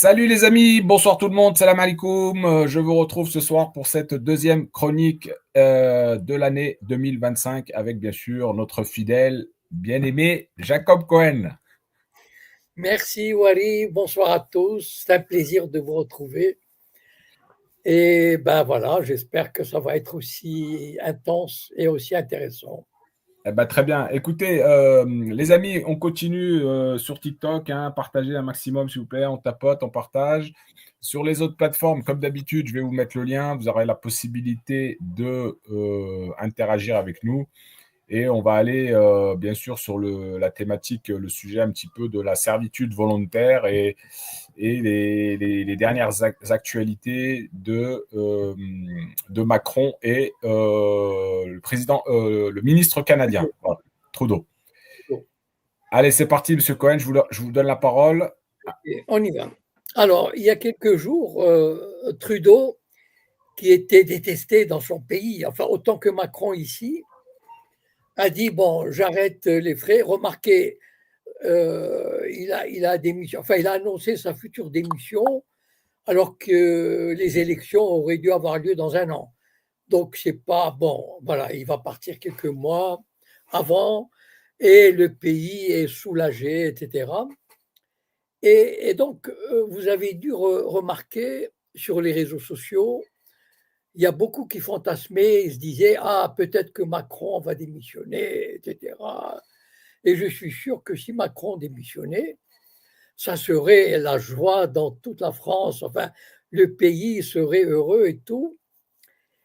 Salut les amis, bonsoir tout le monde, salam alaikum. Je vous retrouve ce soir pour cette deuxième chronique de l'année 2025 avec bien sûr notre fidèle, bien-aimé Jacob Cohen. Merci Wari, bonsoir à tous, c'est un plaisir de vous retrouver. Et ben voilà, j'espère que ça va être aussi intense et aussi intéressant. Eh ben, très bien. Écoutez, les amis, on continue sur TikTok, hein, partagez un maximum s'il vous plaît, on tapote, on partage. Sur les autres plateformes, comme d'habitude, je vais vous mettre le lien, vous aurez la possibilité de interagir avec nous. Et on va aller, bien sûr, sur la thématique, le sujet un petit peu de la servitude volontaire et les dernières actualités de Macron et le ministre canadien, voilà, Trudeau. Allez, c'est parti, Monsieur Cohen, je vous donne la parole. Et on y va. Alors, il y a quelques jours, Trudeau, qui était détesté dans son pays, enfin autant que Macron ici, a dit, bon, j'arrête les frais. Remarquez, il a démission, enfin, il a annoncé sa future démission alors que les élections auraient dû avoir lieu dans un an. Donc, c'est pas bon. Voilà, il va partir quelques mois avant et le pays est soulagé, etc. Et donc, vous avez dû remarquer sur les réseaux sociaux, il y a beaucoup qui fantasmaient, ils se disaient, ah, peut-être que Macron va démissionner, etc. Et je suis sûr que si Macron démissionnait, ça serait la joie dans toute la France. Enfin, le pays serait heureux et tout.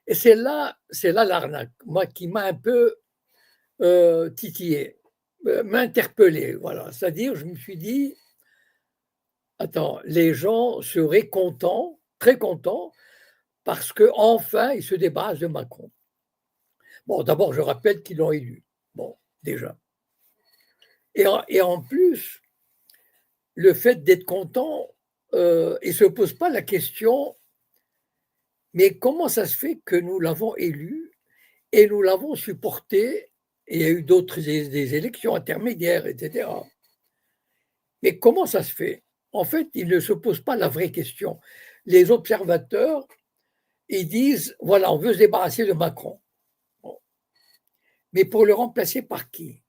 Et c'est là l'arnaque, moi, qui m'a un peu titillé, m'a interpellé. Voilà. C'est-à-dire, je me suis dit, attends, les gens seraient contents, très contents, parce qu'enfin, ils se débarrassent de Macron. Bon, d'abord, je rappelle qu'ils l'ont élu. Bon, déjà. Et en plus, le fait d'être content, il ne se pose pas la question, mais comment ça se fait que nous l'avons élu et nous l'avons supporté, et il y a eu d'autres des élections intermédiaires, etc. Mais comment ça se fait? En fait, il ne se pose pas la vraie question. Les observateurs, ils disent, voilà, on veut se débarrasser de Macron. Bon. Mais pour le remplacer par qui?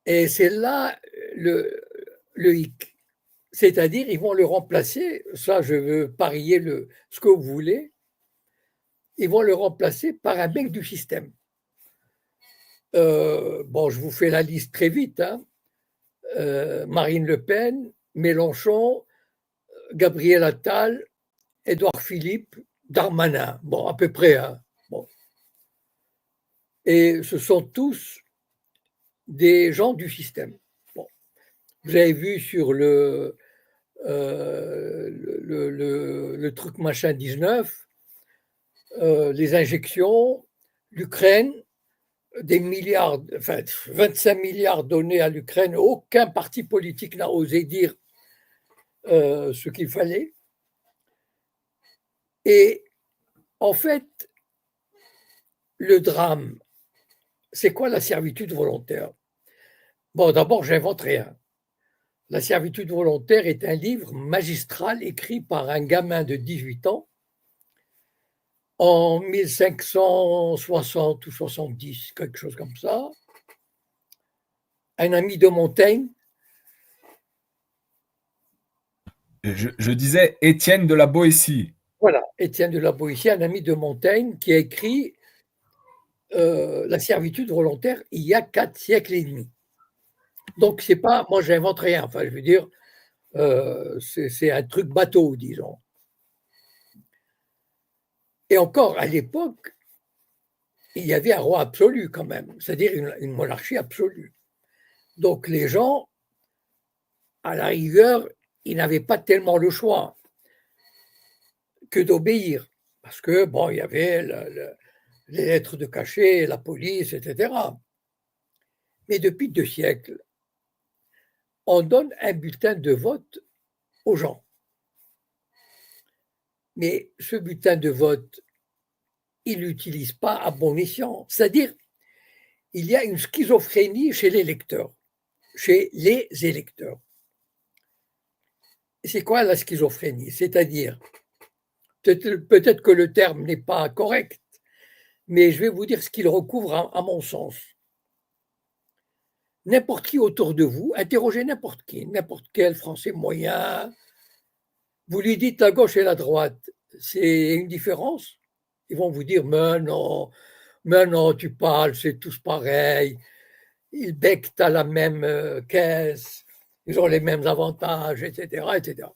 Et c'est là le hic. C'est-à-dire, ils vont le remplacer, ça je veux parier ce que vous voulez, ils vont le remplacer par un mec du système. Bon, je vous fais la liste très vite, hein. Marine Le Pen, Mélenchon, Gabriel Attal, Édouard Philippe, Darmanin. Bon, à peu près. Hein. Bon. Et ce sont tous des gens du système. Bon. Vous avez vu sur le truc machin 19, les injections, l'Ukraine, des milliards, enfin 25 milliards donnés à l'Ukraine, aucun parti politique n'a osé dire ce qu'il fallait. Et en fait, le drame, c'est quoi la servitude volontaire? Bon, d'abord, j'invente rien. La servitude volontaire est un livre magistral écrit par un gamin de 18 ans en 1560 ou 70, quelque chose comme ça. Un ami de Montaigne. Je disais Étienne de la Boétie. Voilà, Étienne de la Boétie, un ami de Montaigne, qui a écrit la servitude volontaire il y a 4 siècles et demi. Donc, c'est pas, moi, j'invente rien. Enfin, je veux dire, c'est un truc bateau, disons. Et encore, à l'époque, il y avait un roi absolu quand même, c'est-à-dire une monarchie absolue. Donc, les gens, à la rigueur, ils n'avaient pas tellement le choix que d'obéir. Parce que, bon, il y avait les lettres de cachet, la police, etc. Mais depuis 2 siècles, on donne un bulletin de vote aux gens. Mais ce bulletin de vote, il ne l'utilise pas à bon escient. C'est-à-dire, il y a une schizophrénie chez les électeurs. c'est quoi la schizophrénie? C'est-à-dire, peut-être que le terme n'est pas correct, mais je vais vous dire ce qu'il recouvre à mon sens. N'importe qui autour de vous, interrogez n'importe qui, n'importe quel Français moyen, vous lui dites la gauche et la droite, c'est une différence? Ils vont vous dire, mais non, tu parles, c'est tous pareil, ils becquent à la même caisse, ils ont les mêmes avantages, etc., etc.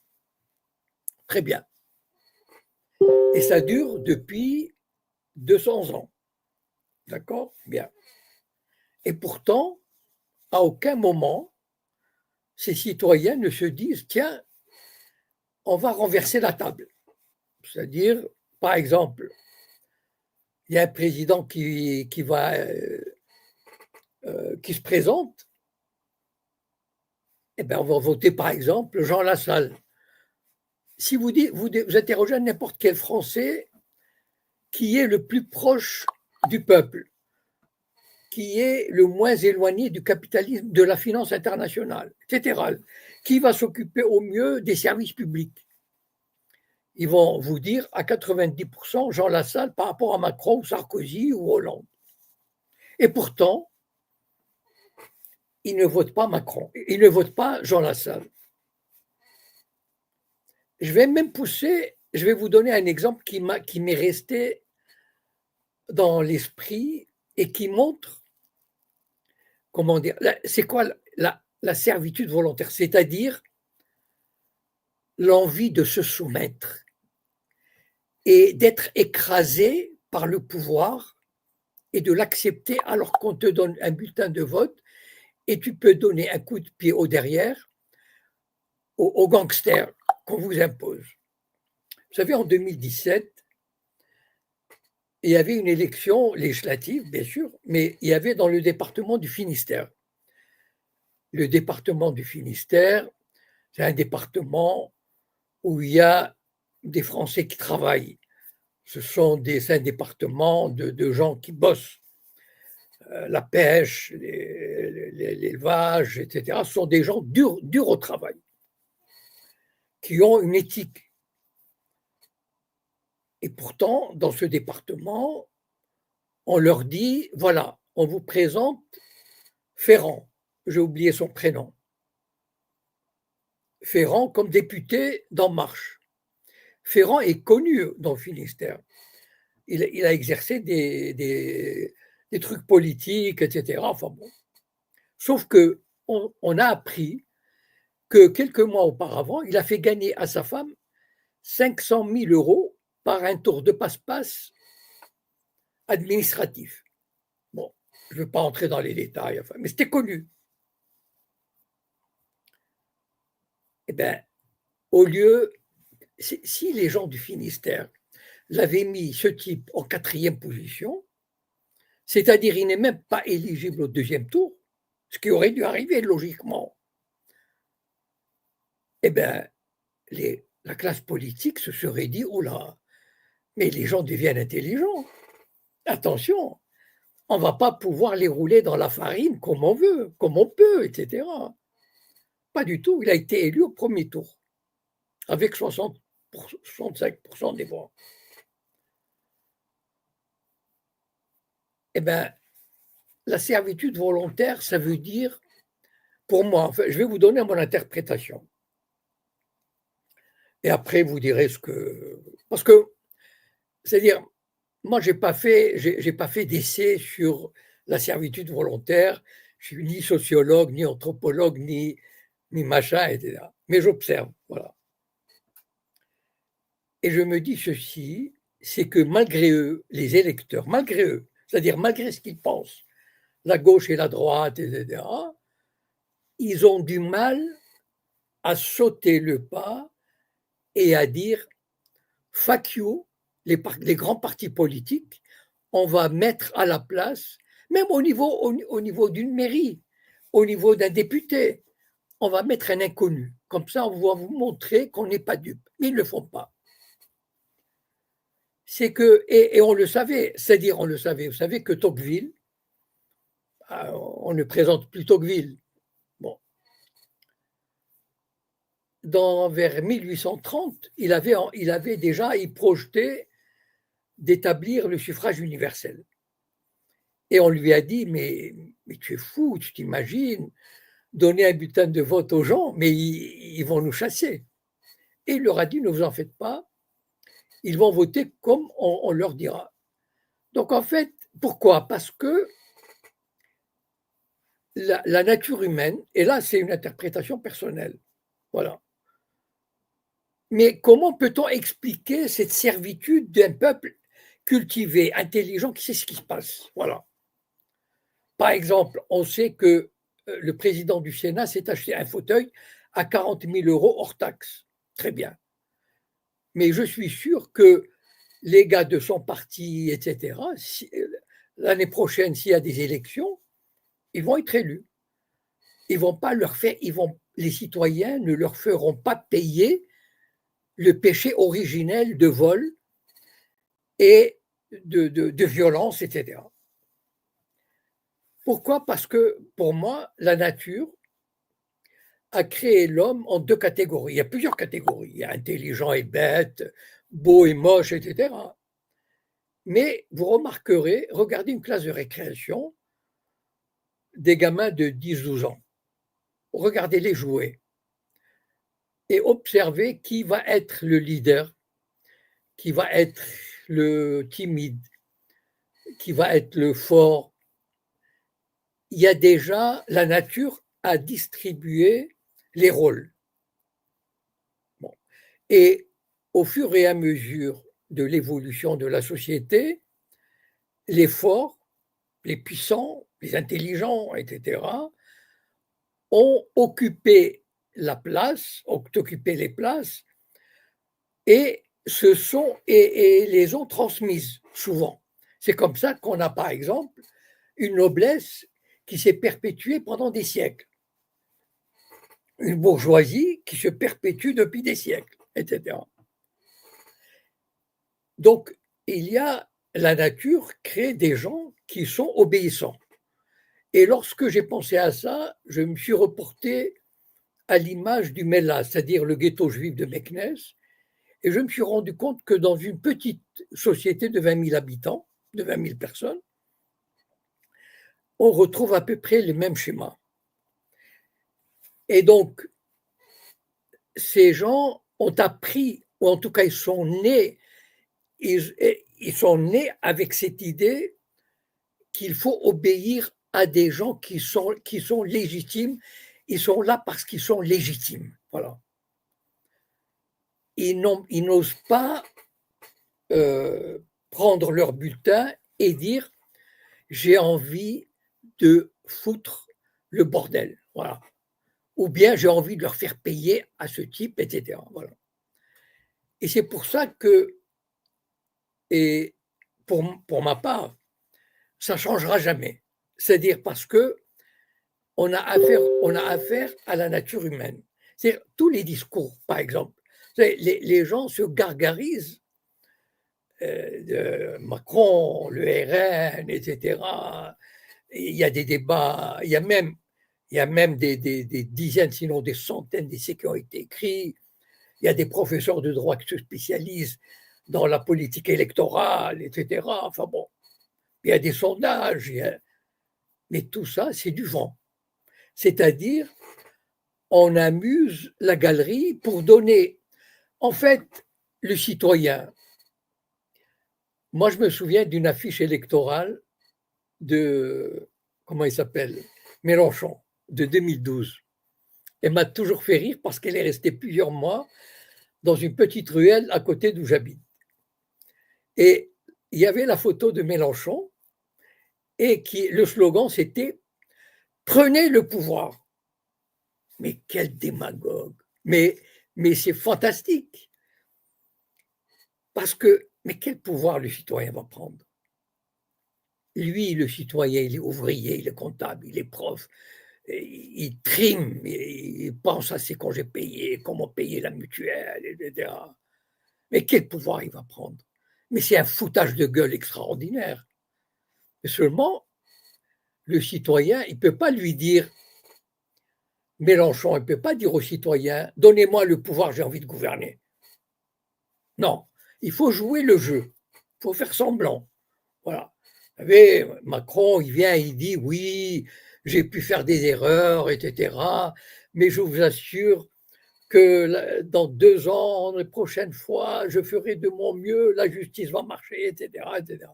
Très bien. Et ça dure depuis 200 ans. D'accord? Bien. Et pourtant, à aucun moment, ces citoyens ne se disent, tiens, on va renverser la table. C'est-à-dire, par exemple, il y a un président qui se présente, eh bien, on va voter par exemple Jean Lassalle. Si vous interrogez n'importe quel Français qui est le plus proche du peuple, qui est le moins éloigné du capitalisme, de la finance internationale, etc., qui va s'occuper au mieux des services publics. Ils vont vous dire à 90% Jean Lassalle par rapport à Macron ou Sarkozy ou Hollande. Et pourtant, ils ne votent pas Macron, ils ne votent pas Jean Lassalle. Je vais même pousser, je vais vous donner un exemple qui m'est resté dans l'esprit et qui montre, comment dire, c'est quoi la servitude volontaire, c'est-à-dire l'envie de se soumettre et d'être écrasé par le pouvoir et de l'accepter alors qu'on te donne un bulletin de vote et tu peux donner un coup de pied au derrière aux gangsters qu'on vous impose. Vous savez, en 2017, il y avait une élection législative, bien sûr, mais il y avait dans le département du Finistère. Le département du Finistère, c'est un département où il y a des Français qui travaillent. C'est un département de gens qui bossent. La pêche, l'élevage, etc. Ce sont des gens durs au travail, qui ont une éthique. Et pourtant, dans ce département, on leur dit, voilà, on vous présente Ferrand, j'ai oublié son prénom, Ferrand comme député d'En Marche. Ferrand est connu dans le Finistère. Il a exercé des trucs politiques, etc. Enfin bon. Sauf que on a appris que quelques mois auparavant, il a fait gagner à sa femme 500 000 euros par un tour de passe-passe administratif. Bon, je ne vais pas entrer dans les détails, enfin, mais c'était connu. Eh bien, au lieu, si les gens du Finistère l'avaient mis, ce type, en 4e position, c'est-à-dire il n'est même pas éligible au 2e tour, ce qui aurait dû arriver logiquement, eh bien, la classe politique se serait dit, oh là, mais les gens deviennent intelligents. Attention, on ne va pas pouvoir les rouler dans la farine comme on veut, comme on peut, etc. Pas du tout. Il a été élu au premier tour, avec 65% des voix. Eh bien, la servitude volontaire, ça veut dire, pour moi, enfin, je vais vous donner mon interprétation. Et après, vous direz ce que. Parce que, c'est-à-dire, moi, j'ai pas fait d'essai sur la servitude volontaire. Je suis ni sociologue, ni anthropologue, ni machin, etc. Mais j'observe, voilà. Et je me dis ceci, c'est que malgré eux, les électeurs, malgré eux, c'est-à-dire malgré ce qu'ils pensent, la gauche et la droite, etc., ils ont du mal à sauter le pas et à dire fuck you, les grands partis politiques, on va mettre à la place, même au niveau d'une mairie, au niveau d'un député, on va mettre un inconnu. Comme ça, on va vous montrer qu'on n'est pas dupe. Mais ils ne le font pas. C'est que, et on le savait, c'est-à-dire on le savait, vous savez que Tocqueville, on ne présente plus Tocqueville. Bon. vers 1830, il projetait d'établir le suffrage universel. Et on lui a dit, mais tu es fou, tu t'imagines, donner un bulletin de vote aux gens, mais ils vont nous chasser. Et il leur a dit, ne vous en faites pas, ils vont voter comme on leur dira. Donc en fait, pourquoi? Parce que la nature humaine, et là c'est une interprétation personnelle, voilà. Mais comment peut-on expliquer cette servitude d'un peuple cultivé, intelligent, qui sait ce qui se passe? Voilà. Par exemple, on sait que le président du Sénat s'est acheté un fauteuil à 40 000 euros hors taxe. Très bien. Mais je suis sûr que les gars de son parti, etc., l'année prochaine, s'il y a des élections, ils vont être élus. Ils vont pas leur faire, les citoyens ne leur feront pas payer le péché originel de vol et de violence, etc. Pourquoi? Parce que pour moi, la nature a créé l'homme en deux catégories. Il y a plusieurs catégories. Il y a intelligent et bête, beau et moche, etc. Mais vous remarquerez, regardez une classe de récréation, des gamins de 10-12 ans. Regardez-les jouer et observez qui va être le leader, qui va être le timide, qui va être le fort. Il y a déjà, la nature a distribué les rôles. Bon. Et au fur et à mesure de l'évolution de la société, les forts, les puissants, les intelligents, etc., ont occupé la place, ont occupé les places et les ont transmises souvent. C'est comme ça qu'on a, par exemple, une noblesse qui s'est perpétuée pendant des siècles, une bourgeoisie qui se perpétue depuis des siècles, etc. Donc, la nature crée des gens qui sont obéissants. Et lorsque j'ai pensé à ça, je me suis reporté à l'image du Mellah, c'est-à-dire le ghetto juif de Meknès, et je me suis rendu compte que dans une petite société de 20 000 habitants, de 20 000 personnes, on retrouve à peu près les mêmes schémas. Et donc, ces gens ont appris, ou en tout cas ils sont nés avec cette idée qu'il faut obéir à des gens qui sont légitimes. Ils sont là parce qu'ils sont légitimes. Voilà. Ils n'osent pas prendre leur bulletin et dire j'ai envie de foutre le bordel. Voilà. Ou bien j'ai envie de leur faire payer à ce type, etc. Voilà. Et c'est pour ça que, et pour ma part, ça ne changera jamais. C'est-à-dire parce que on a affaire à la nature humaine. C'est tous les discours, par exemple. Les gens se gargarisent de Macron, le RN, etc. Il y a des débats, il y a même des dizaines, sinon des centaines d'essais qui ont été écrits. Il y a des professeurs de droit qui se spécialisent dans la politique électorale, etc. Enfin bon, il y a des sondages, mais tout ça, c'est du vent. C'est-à-dire, on amuse la galerie pour donner, en fait, le citoyen. Moi, je me souviens d'une affiche électorale de, comment il s'appelle, Mélenchon, de 2012. Elle m'a toujours fait rire parce qu'elle est restée plusieurs mois dans une petite ruelle à côté d'où j'habite. Et il y avait la photo de Mélenchon et le slogan, c'était « Prenez le pouvoir ». Mais quel démagogue! Mais c'est fantastique. Parce que, mais quel pouvoir le citoyen va prendre? Lui, le citoyen, il est ouvrier, il est comptable, il est prof, il trime, il pense à ses congés payés, comment payer la mutuelle, etc. Mais quel pouvoir il va prendre? Mais c'est un foutage de gueule extraordinaire. Mais seulement, le citoyen, il ne peut pas lui dire Mélenchon ne peut pas dire aux citoyens « Donnez-moi le pouvoir, j'ai envie de gouverner ». Non, il faut jouer le jeu, il faut faire semblant. Voilà. Vous savez, Macron, il vient, il dit « Oui, j'ai pu faire des erreurs, etc. Mais je vous assure que dans 2 ans, les prochaines fois, je ferai de mon mieux, la justice va marcher, etc. etc. »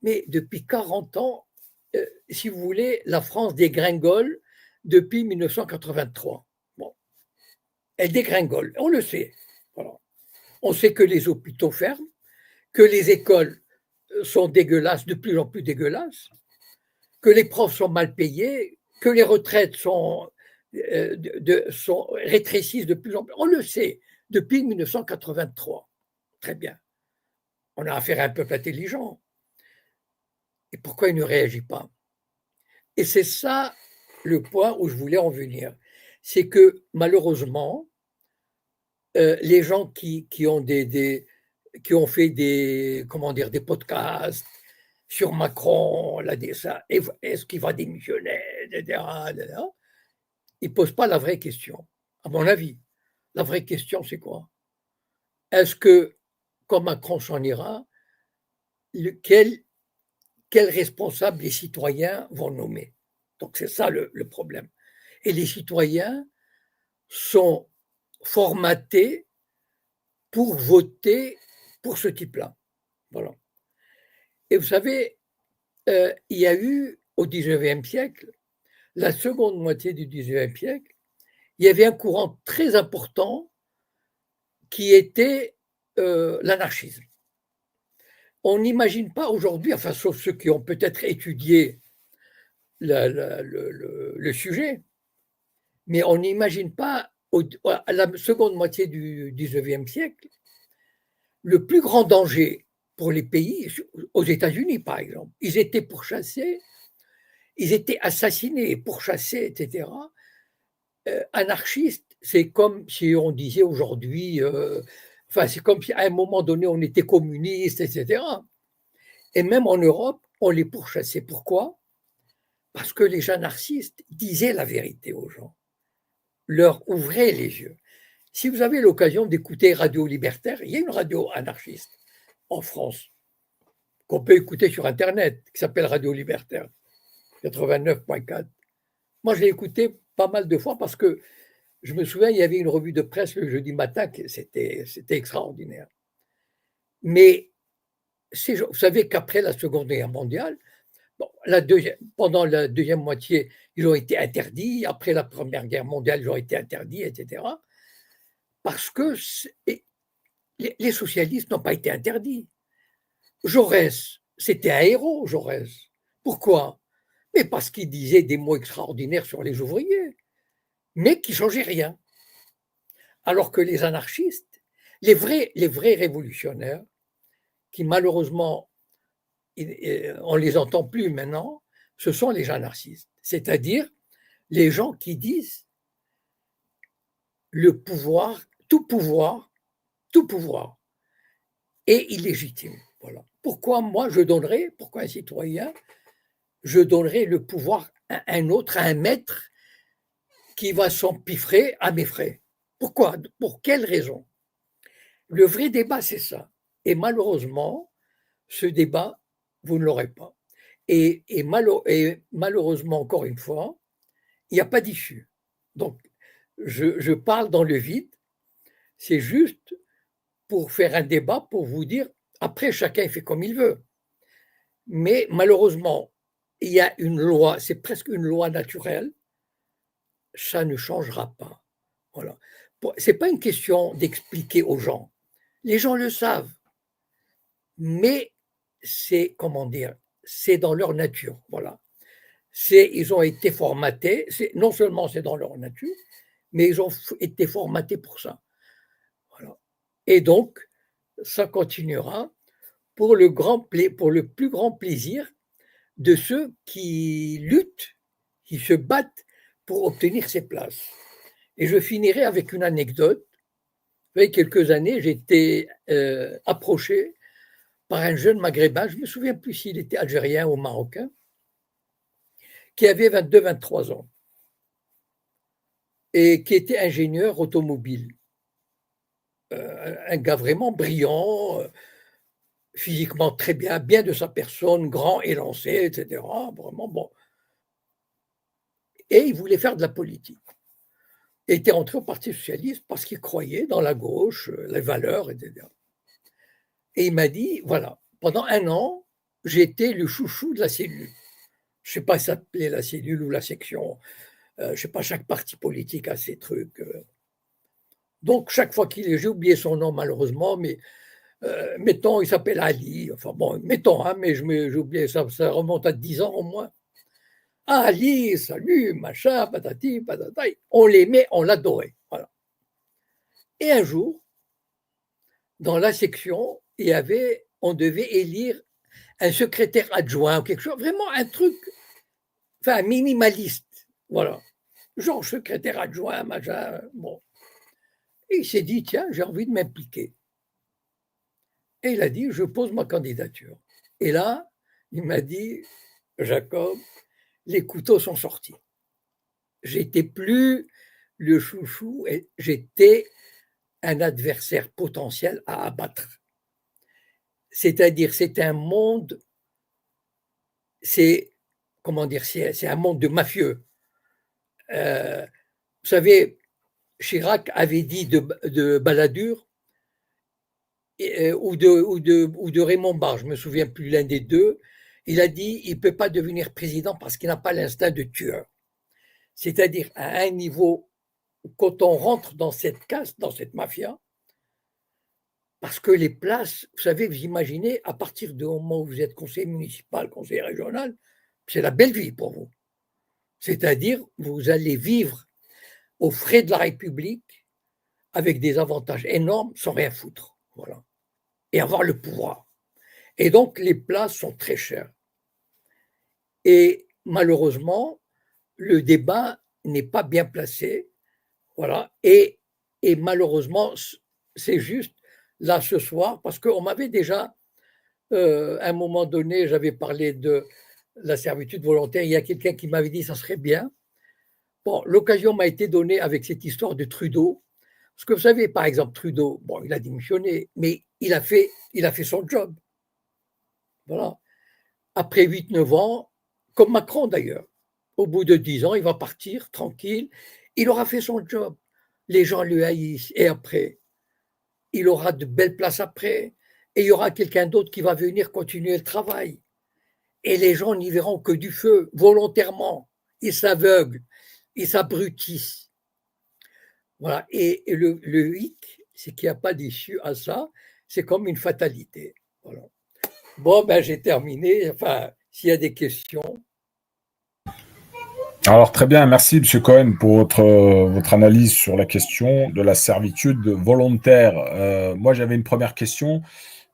Mais depuis 40 ans, si vous voulez, la France dégringole depuis 1983. Bon, elle dégringole, on le sait. Voilà. On sait que les hôpitaux ferment, que les écoles sont dégueulasses, de plus en plus dégueulasses, que les profs sont mal payés, que les retraites rétrécissent de plus en plus. On le sait depuis 1983. Très bien. On a affaire à un peuple intelligent. Et pourquoi il ne réagit pas? Et c'est ça le point où je voulais en venir. C'est que malheureusement, les gens qui ont qui ont fait des podcasts sur Macron, est-ce qu'il va démissionner, etc., etc., ils ne posent pas la vraie question. À mon avis, la vraie question, c'est quoi? Est-ce que, quand Macron s'en ira, quel responsable les citoyens vont nommer? Donc c'est ça le problème. Et les citoyens sont formatés pour voter pour ce type-là. Voilà. Et vous savez, il y a eu au XIXe siècle, la seconde moitié du XIXe siècle, il y avait un courant très important qui était l'anarchisme. On n'imagine pas aujourd'hui, enfin sauf ceux qui ont peut-être étudié le sujet, mais on n'imagine pas à la seconde moitié du XIXe siècle, le plus grand danger pour les pays, aux États-Unis par exemple, ils étaient pourchassés, ils étaient assassinés, pourchassés, etc. Anarchistes, c'est comme si on disait aujourd'hui, enfin c'est comme si à un moment donné on était communiste, etc. Et même en Europe, on les pourchassait. Pourquoi? Parce que les anarchistes disaient la vérité aux gens, leur ouvraient les yeux. Si vous avez l'occasion d'écouter Radio Libertaire, il y a une radio anarchiste en France qu'on peut écouter sur Internet, qui s'appelle Radio Libertaire, 89.4. Moi, je l'ai écouté pas mal de fois parce que je me souviens, il y avait une revue de presse le jeudi matin, c'était extraordinaire. Mais vous savez qu'après la Seconde Guerre mondiale, bon, pendant la deuxième moitié, ils ont été interdits. Après la Première Guerre mondiale, ils ont été interdits, etc. Parce que les socialistes n'ont pas été interdits. Jaurès, c'était un héros, Jaurès. Pourquoi? Mais parce qu'il disait des mots extraordinaires sur les ouvriers, mais qui ne changeaient rien. Alors que les anarchistes, les vrais révolutionnaires, qui malheureusement, on ne les entend plus maintenant, ce sont les anarchistes, c'est-à-dire les gens qui disent le pouvoir, tout pouvoir est illégitime. Voilà. Pourquoi pourquoi un citoyen, je donnerais le pouvoir à un autre, à un maître qui va s'empiffrer à mes frais? Pourquoi? Pour quelle raison? Le vrai débat, c'est ça. Et malheureusement, ce débat, vous ne l'aurez pas. Et malheureusement, encore une fois, il n'y a pas d'issue. Donc, je parle dans le vide, c'est juste pour faire un débat, pour vous dire, après, chacun fait comme il veut. Mais malheureusement, il y a une loi, c'est presque une loi naturelle, ça ne changera pas. Voilà. Ce n'est pas une question d'expliquer aux gens. Les gens le savent. Mais c'est, comment dire, c'est dans leur nature. Voilà. Ils ont été formatés, non seulement c'est dans leur nature, mais ils ont été formatés pour ça. Voilà. Et donc, ça continuera pour le plus grand plaisir de ceux qui luttent, qui se battent pour obtenir ces places. Et je finirai avec une anecdote. Il y a quelques années, j'étais approché par un jeune maghrébin, je ne me souviens plus s'il était algérien ou marocain, qui avait 22-23 ans. et qui était ingénieur automobile. Un gars vraiment brillant, physiquement très bien, bien de sa personne, grand, élancé, etc. Vraiment bon. Et il voulait faire de la politique. Il était entré au Parti socialiste parce qu'il croyait dans la gauche, les valeurs, etc. Et il m'a dit, voilà, pendant 1 an, j'étais le chouchou de la cellule. Je ne sais pas si ça s'appelait la cellule ou la section. Je ne sais pas, chaque parti politique a ses trucs. Donc, chaque fois qu'il est, j'ai oublié son nom malheureusement, mais mettons, il s'appelle Ali. Enfin bon, mettons, hein, mais j'ai oublié, ça remonte à 10 ans au moins. Ah, Ali, salut, machin, patati, patata. On l'aimait, on l'adorait. Voilà. Et un jour, dans la section, on devait élire un secrétaire adjoint ou quelque chose, vraiment un truc, enfin minimaliste. Voilà. Genre secrétaire adjoint, machin. Bon. Et il s'est dit, tiens, j'ai envie de m'impliquer. Et il a dit, je pose ma candidature. Et là, il m'a dit, Jacob, les couteaux sont sortis. J'étais plus le chouchou, j'étais un adversaire potentiel à abattre. C'est-à-dire, c'est un monde, c'est, comment dire, c'est un monde de mafieux. Vous savez, Chirac avait dit de Balladur ou de Raymond Barre, je ne me souviens plus l'un des deux, il a dit il ne peut pas devenir président parce qu'il n'a pas l'instinct de tueur. C'est-à-dire à un niveau, quand on rentre dans cette caste, dans cette mafia, parce que les places, vous savez, vous imaginez, à partir du moment où vous êtes conseiller municipal, conseiller régional, c'est la belle vie pour vous. C'est-à-dire, vous allez vivre aux frais de la République avec des avantages énormes sans rien foutre. Voilà. Et avoir le pouvoir. Et donc, les places sont très chères. Et malheureusement, le débat n'est pas bien placé. Voilà. Et malheureusement, c'est juste là ce soir, parce qu'on m'avait déjà, à un moment donné, j'avais parlé de la servitude volontaire. Il y a quelqu'un qui m'avait dit ça serait bien. Bon, l'occasion m'a été donnée avec cette histoire de Trudeau. Parce que vous savez, par exemple, Trudeau, bon, il a démissionné, mais il a fait son job. Voilà. Après 8-9 ans, comme Macron d'ailleurs, au bout de 10 ans, il va partir tranquille. Il aura fait son job. Les gens le haïssent. Et après, il aura de belles places après. Et il y aura quelqu'un d'autre qui va venir continuer le travail. Et les gens n'y verront que du feu, volontairement. Ils s'aveuglent, ils s'abrutissent. Voilà. Et le hic, c'est qu'il n'y a pas d'issue à ça. C'est comme une fatalité. Voilà. Bon, ben j'ai terminé. Enfin, s'il y a des questions. Alors très bien, merci M. Cohen pour votre analyse sur la question de la servitude volontaire. Moi j'avais une première question.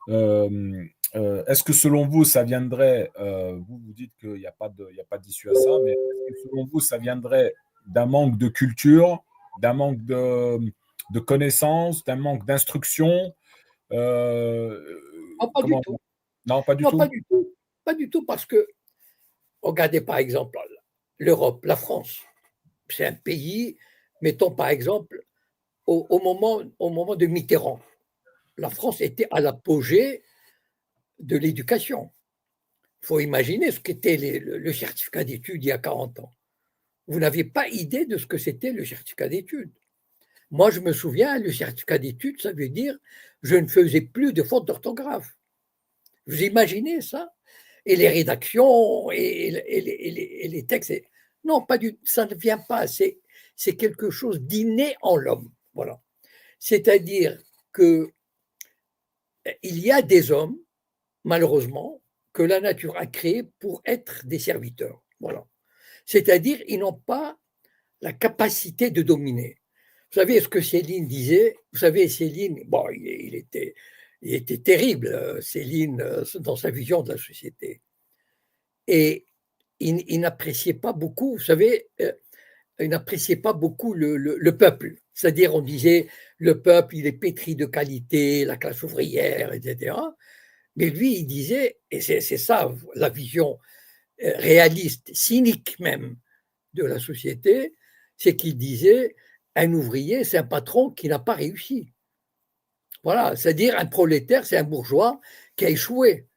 Est-ce que selon vous, ça viendrait, vous dites qu'il n'y a pas d'issue à ça, mais est-ce que selon vous, ça viendrait d'un manque de culture, d'un manque de connaissances, d'un manque d'instruction Non, pas du comment... tout. Non, pas du Non, pas tout. du tout. Pas du tout, parce que, regardez par exemple l'Europe, la France. C'est un pays, mettons par exemple, au moment de Mitterrand, la France était à l'apogée de l'éducation. Il faut imaginer ce qu'était le certificat d'études il y a 40 ans. Vous n'aviez pas idée de ce que c'était le certificat d'études. Moi, je me souviens, le certificat d'études, ça veut dire je ne faisais plus de fautes d'orthographe. Vous imaginez ça? Et les rédactions et les textes. Non, pas du, ça ne vient pas. C'est quelque chose d'inné en l'homme. Voilà. C'est-à-dire que il y a des hommes, malheureusement, que la nature a créés pour être des serviteurs. Voilà. C'est-à-dire ils n'ont pas la capacité de dominer. Vous savez ce que Céline disait? Vous savez, Céline, bon, il était terrible, Céline, dans sa vision de la société. Et il n'appréciait pas beaucoup, vous savez, il n'appréciait pas beaucoup le peuple. C'est-à-dire, on disait, le peuple, il est pétri de qualité, la classe ouvrière, etc. Mais lui, il disait, et c'est ça la vision réaliste, cynique même de la société, c'est qu'il disait, un ouvrier, c'est un patron qui n'a pas réussi. Voilà, c'est-à-dire un prolétaire, c'est un bourgeois qui a échoué.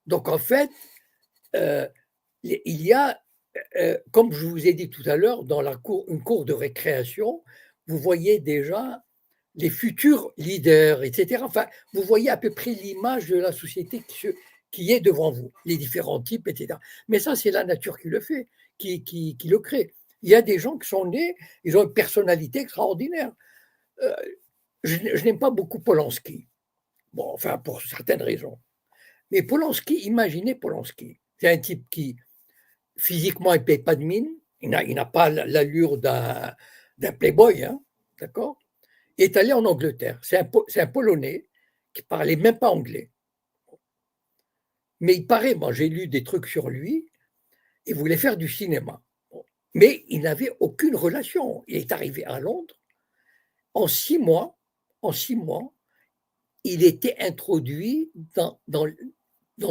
Donc en fait, il y a, comme je vous ai dit tout à l'heure, dans une cour de récréation, vous voyez déjà les futurs leaders, etc. Enfin, vous voyez à peu près l'image de la société qui est devant vous, les différents types, etc. Mais ça, c'est la nature qui le fait, qui le crée. Il y a des gens qui sont nés, ils ont une personnalité extraordinaire. Euh, je n'aime pas beaucoup Polanski. Bon, enfin, pour certaines raisons. Mais Polanski, imaginez Polanski. C'est un type qui, physiquement, il ne paye pas de mine. Il n'a pas l'allure d'un playboy, hein, d'accord. Il est allé en Angleterre. C'est un Polonais qui parlait même pas anglais. Mais il paraît, moi j'ai lu des trucs sur lui, il voulait faire du cinéma. Bon. Mais il n'avait aucune relation. Il est arrivé à Londres. En 6 mois, en 6 mois, il était introduit dans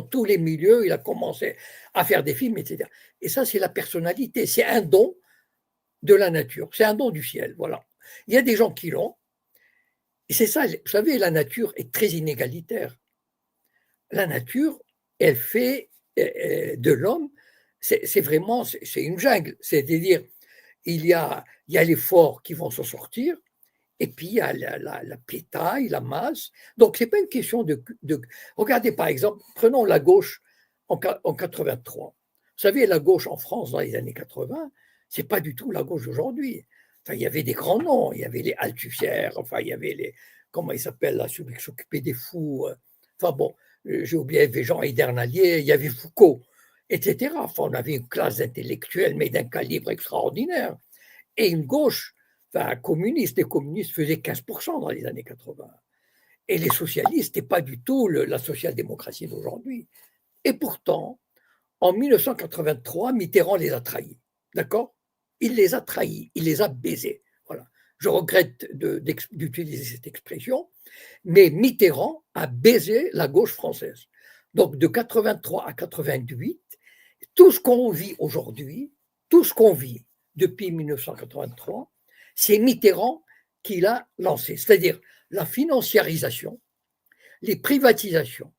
tous les milieux. Il a commencé à faire des films, etc. Et ça, c'est la personnalité. C'est un don de la nature. C'est un don du ciel. Voilà. Il y a des gens qui l'ont. Et c'est ça, vous savez, la nature est très inégalitaire. La nature, elle fait de l'homme, c'est vraiment, c'est une jungle. C'est-à-dire, il y a les forts qui vont s'en sortir, et puis il y a la pétaille, la masse. Donc, ce n'est pas une question de. Regardez, par exemple, prenons la gauche en 83. Vous savez, la gauche en France dans les années 80, ce n'est pas du tout la gauche d'aujourd'hui. Enfin, il y avait des grands noms, il y avait les Althusser, enfin, il y avait les. Comment ils s'appellent là, celui qui s'occupait des fous. Enfin bon, j'ai oublié, il y avait Jean Hidernalier, il y avait Foucault, etc. Enfin, on avait une classe intellectuelle, mais d'un calibre extraordinaire. Et une gauche, enfin, communiste, les communistes faisaient 15% dans les années 80. Et les socialistes, n'étaient pas du tout la social-démocratie d'aujourd'hui. Et pourtant, en 1983, Mitterrand les a trahis. D'accord. Il les a trahis, il les a baisés. Voilà. Je regrette d'utiliser cette expression, mais Mitterrand a baisé la gauche française. Donc de 83 à 88, tout ce qu'on vit aujourd'hui, tout ce qu'on vit depuis 1983, c'est Mitterrand qui l'a lancé. C'est-à-dire la financiarisation, les privatisations,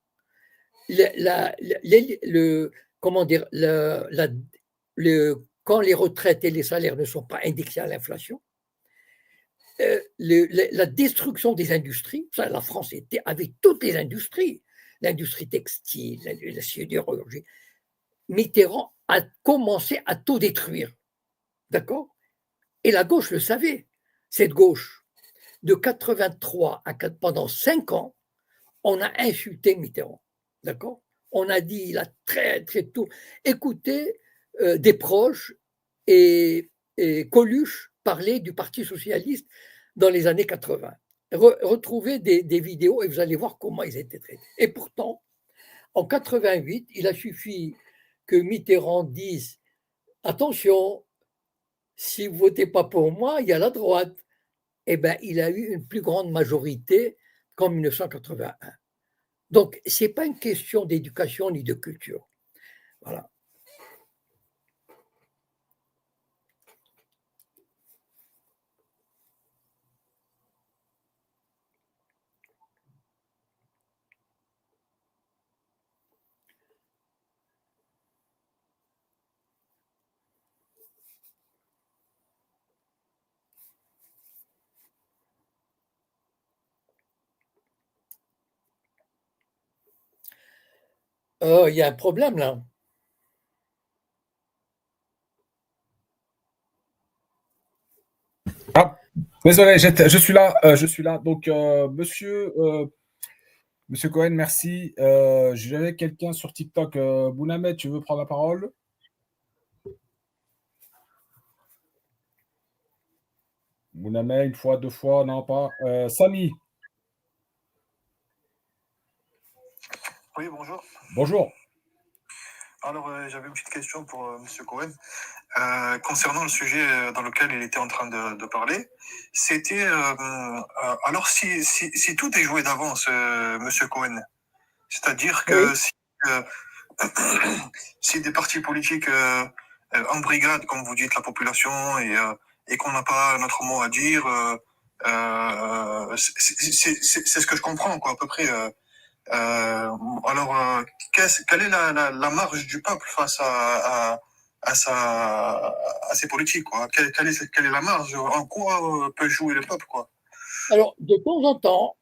comment dire, quand les retraites et les salaires ne sont pas indexés à l'inflation, la destruction des industries, ça, la France était avec toutes les industries, l'industrie textile, la sidérurgie. Mitterrand a commencé à tout détruire, d'accord. Et la gauche le savait. Cette gauche, de 83 à 4, pendant 5 ans, on a insulté Mitterrand, d'accord. On a dit, il a très tout. Écoutez, des proches et Coluche parler du Parti socialiste dans les années 80. Retrouvez des vidéos et vous allez voir comment ils étaient traités. Et pourtant, en 88, il a suffi que Mitterrand dise attention, si vous ne votez pas pour moi, il y a la droite. Eh bien, il a eu une plus grande majorité qu'en 1981. Donc, ce n'est pas une question d'éducation ni de culture. Voilà. Il y a un problème là. Ah, désolé, je suis là, je suis là. Donc, monsieur Cohen, merci. J'avais quelqu'un sur TikTok. Bounamed, tu veux prendre la parole? Bounamed, une fois, deux fois, non pas. Samy, Oui, bonjour. bonjour. Alors, j'avais une petite question pour Monsieur Cohen. Concernant le sujet dans lequel il était en train de parler, c'était alors si tout est joué d'avance, Monsieur Cohen, c'est-à-dire que Oui. euh, si des partis politiques embrigadent, comme vous dites, la population et qu'on n'a pas notre mot à dire. C'est ce que je comprends, quoi, à peu près. Alors, quelle est la marge du peuple face à ces politiques, quoi? Quelle est la marge? En quoi peut jouer le peuple, quoi? Alors, de temps en temps,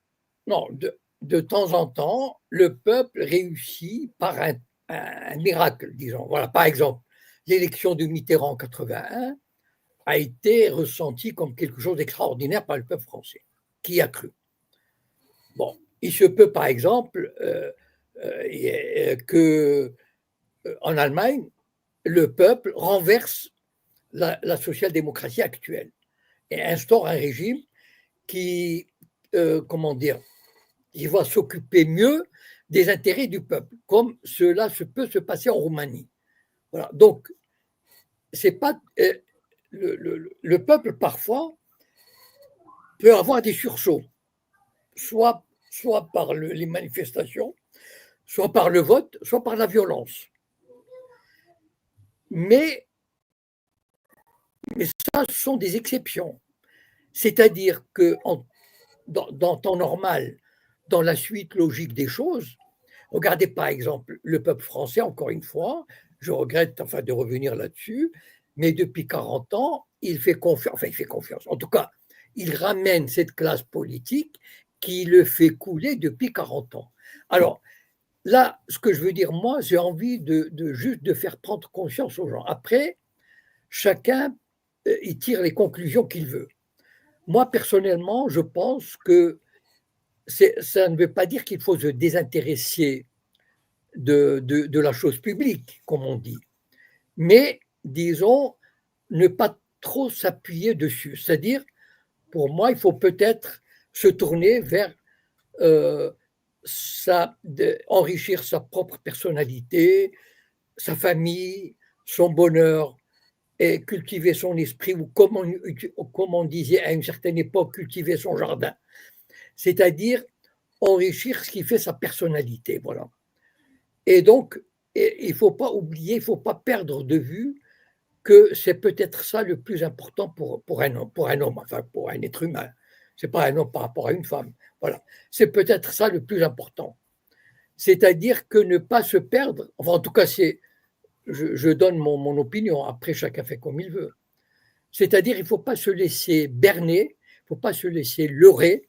non, de temps en temps, le peuple réussit par un miracle, disons. Voilà, par exemple, l'élection de Mitterrand en 81 a été ressentie comme quelque chose d'extraordinaire par le peuple français, qui a cru. Bon, il se peut, par exemple, que en Allemagne, le peuple renverse la social-démocratie actuelle et instaure un régime qui, comment dire, il va s'occuper mieux des intérêts du peuple, comme cela peut se passer en Roumanie. Voilà. Donc, c'est pas le peuple parfois peut avoir des sursauts, soit par les manifestations, soit par le vote, soit par la violence. Mais ça, ce sont des exceptions. C'est-à-dire que dans temps normal, dans la suite logique des choses, regardez par exemple le peuple français, encore une fois, je regrette de revenir là-dessus, mais depuis 40 ans, il fait confiance, en tout cas, il ramène cette classe politique qui le fait couler depuis 40 ans. Alors, là, ce que je veux dire, moi, j'ai envie juste de faire prendre conscience aux gens. Après, chacun, il tire les conclusions qu'il veut. Moi, personnellement, je pense que ça ne veut pas dire qu'il faut se désintéresser de la chose publique, comme on dit, mais, disons, ne pas trop s'appuyer dessus. C'est-à-dire, pour moi, il faut peut-être se tourner vers enrichir sa propre personnalité, sa famille, son bonheur, et cultiver son esprit, ou comme on disait à une certaine époque, cultiver son jardin. C'est-à-dire enrichir ce qui fait sa personnalité. Voilà. Et donc, il ne faut pas oublier, il ne faut pas perdre de vue que c'est peut-être ça le plus important pour un homme, enfin pour un être humain. Ce n'est pas un homme par rapport à une femme. Voilà. C'est peut-être ça le plus important. C'est-à-dire que ne pas se perdre, enfin en tout cas, je donne mon opinion, après chacun fait comme il veut. C'est-à-dire qu'il ne faut pas se laisser berner, il ne faut pas se laisser leurrer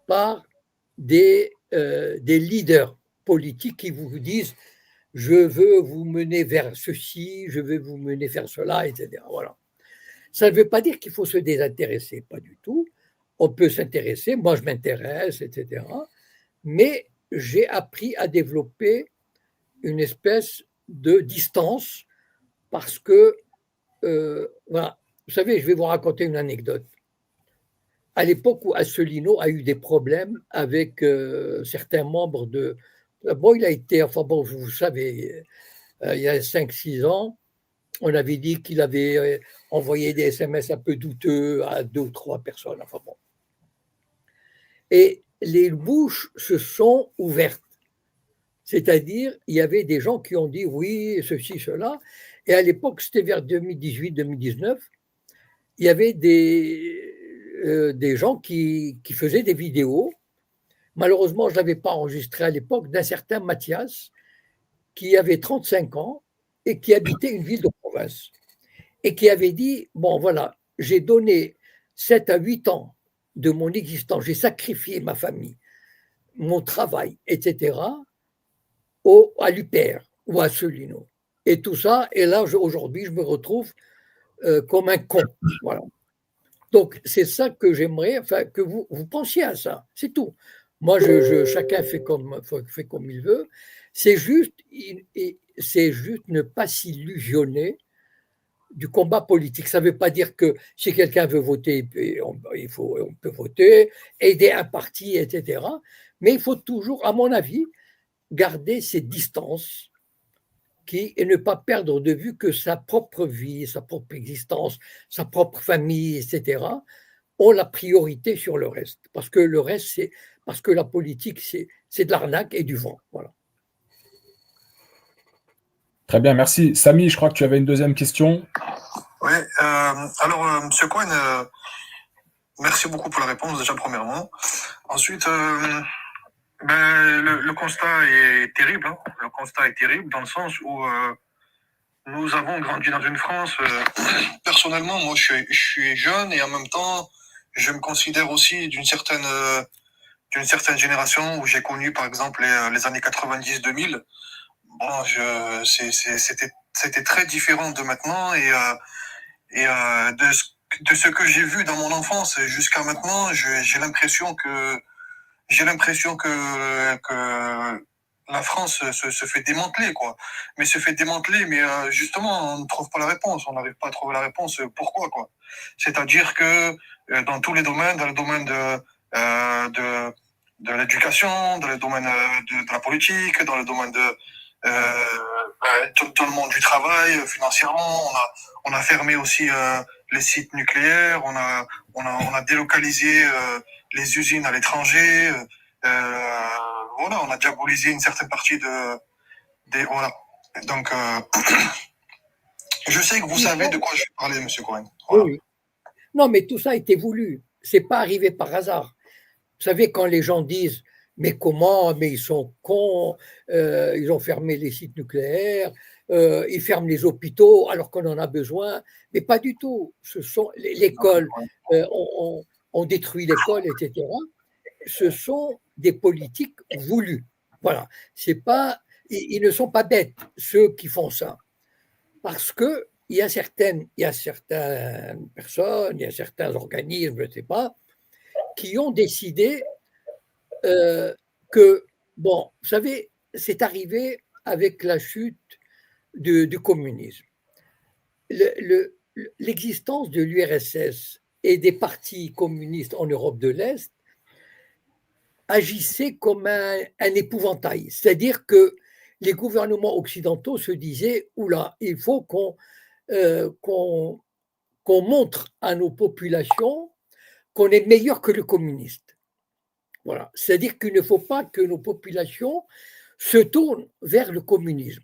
par des leaders politiques qui vous disent « je veux vous mener vers ceci, je veux vous mener vers cela », etc. Voilà. Ça ne veut pas dire qu'il faut se désintéresser, pas du tout. On peut s'intéresser, moi je m'intéresse, etc. Mais j'ai appris à développer une espèce de distance parce que, voilà, vous savez, je vais vous raconter une anecdote. À l'époque où Asselineau a eu des problèmes avec certains membres de... Bon, il a été, enfin bon, vous savez, il y a 5-6 ans, on avait dit qu'il avait envoyé des SMS un peu douteux à 2 ou 3 personnes, enfin bon. Et les bouches se sont ouvertes. C'est-à-dire, il y avait des gens qui ont dit oui, ceci, cela. Et à l'époque, c'était vers 2018-2019, il y avait des gens qui faisaient des vidéos. Malheureusement, je ne l'avais pas enregistré à l'époque, d'un certain Mathias, qui avait 35 ans et qui habitait une ville de province. Et qui avait dit, bon voilà, j'ai donné 7 à 8 ans de mon existence, j'ai sacrifié ma famille, mon travail, etc., à l'UPR ou à Asselineau. Et tout ça, et là, aujourd'hui, je me retrouve comme un con. Voilà. Donc, c'est ça que j'aimerais, enfin, que vous pensiez à ça, c'est tout. Moi, chacun fait comme il veut. C'est juste ne pas s'illusionner du combat politique. Ça ne veut pas dire que si quelqu'un veut voter, on peut voter, aider un parti, etc. Mais il faut toujours, à mon avis, garder ces distances et ne pas perdre de vue que sa propre vie, sa propre existence, sa propre famille, etc., ont la priorité sur le reste. Parce que le reste, parce que la politique, c'est de l'arnaque et du vent. Voilà. Très bien, merci. Samy, je crois que tu avais une deuxième question. Oui, Ouais, alors, Monsieur Cohen, merci beaucoup pour la réponse, déjà, premièrement. Ensuite, le constat est terrible. Hein. Le constat est terrible dans le sens où nous avons grandi dans une France. Personnellement, moi, je suis jeune et en même temps, je me considère aussi d'une certaine génération où j'ai connu, par exemple, les années 90-2000. Bon, c'était très différent de maintenant et de ce que j'ai vu dans mon enfance jusqu'à maintenant, j'ai l'impression que la France se fait démanteler, quoi. Mais se fait démanteler, mais justement, on ne trouve pas la réponse. On n'arrive pas à trouver la réponse. Pourquoi, quoi? C'est-à-dire que dans tous les domaines, dans le domaine de l'éducation, dans le domaine de la politique, dans le domaine de tout le monde du travail, financièrement, on a fermé aussi les sites nucléaires, on a délocalisé les usines à l'étranger. Voilà, on a diabolisé une certaine partie voilà. Donc, je sais que vous savez de quoi je vais parler, Monsieur Cohen. Voilà. Oui. Non, mais tout ça a été voulu. C'est pas arrivé par hasard. Vous savez, quand les gens disent mais comment, mais ils sont cons, ils ont fermé les sites nucléaires, ils ferment les hôpitaux alors qu'on en a besoin, mais pas du tout. Ce sont l'école, on détruit l'école, etc. Ce sont des politiques voulues. Voilà. C'est pas, ils ne sont pas bêtes, ceux qui font ça. Parce que il y a certaines personnes, il y a certains organismes, je ne sais pas, qui ont décidé que, bon, vous savez, c'est arrivé avec la chute du communisme. L'existence de l'URSS et des partis communistes en Europe de l'Est agissait comme un épouvantail. C'est-à-dire que les gouvernements occidentaux se disaient « Oula, il faut qu'on montre à nos populations qu'on est meilleur que le communiste. » Voilà. C'est-à-dire qu'il ne faut pas que nos populations se tournent vers le communisme.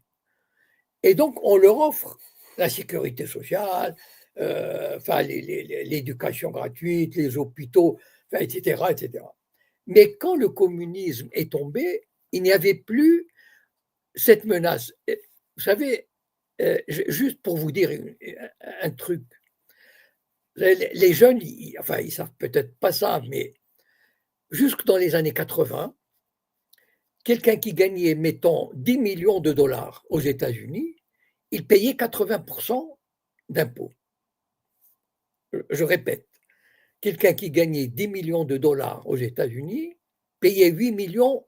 Et donc, on leur offre la sécurité sociale, l'éducation gratuite, les hôpitaux, etc., etc. Mais quand le communisme est tombé, il n'y avait plus cette menace. Vous savez, juste pour vous dire un truc, les jeunes, ils ne savent peut-être pas ça, mais jusque dans les années 80, quelqu'un qui gagnait, mettons, 10 millions de dollars aux États-Unis, il payait 80% d'impôts. Je répète, quelqu'un qui gagnait 10 millions de dollars aux États-Unis payait 8 millions,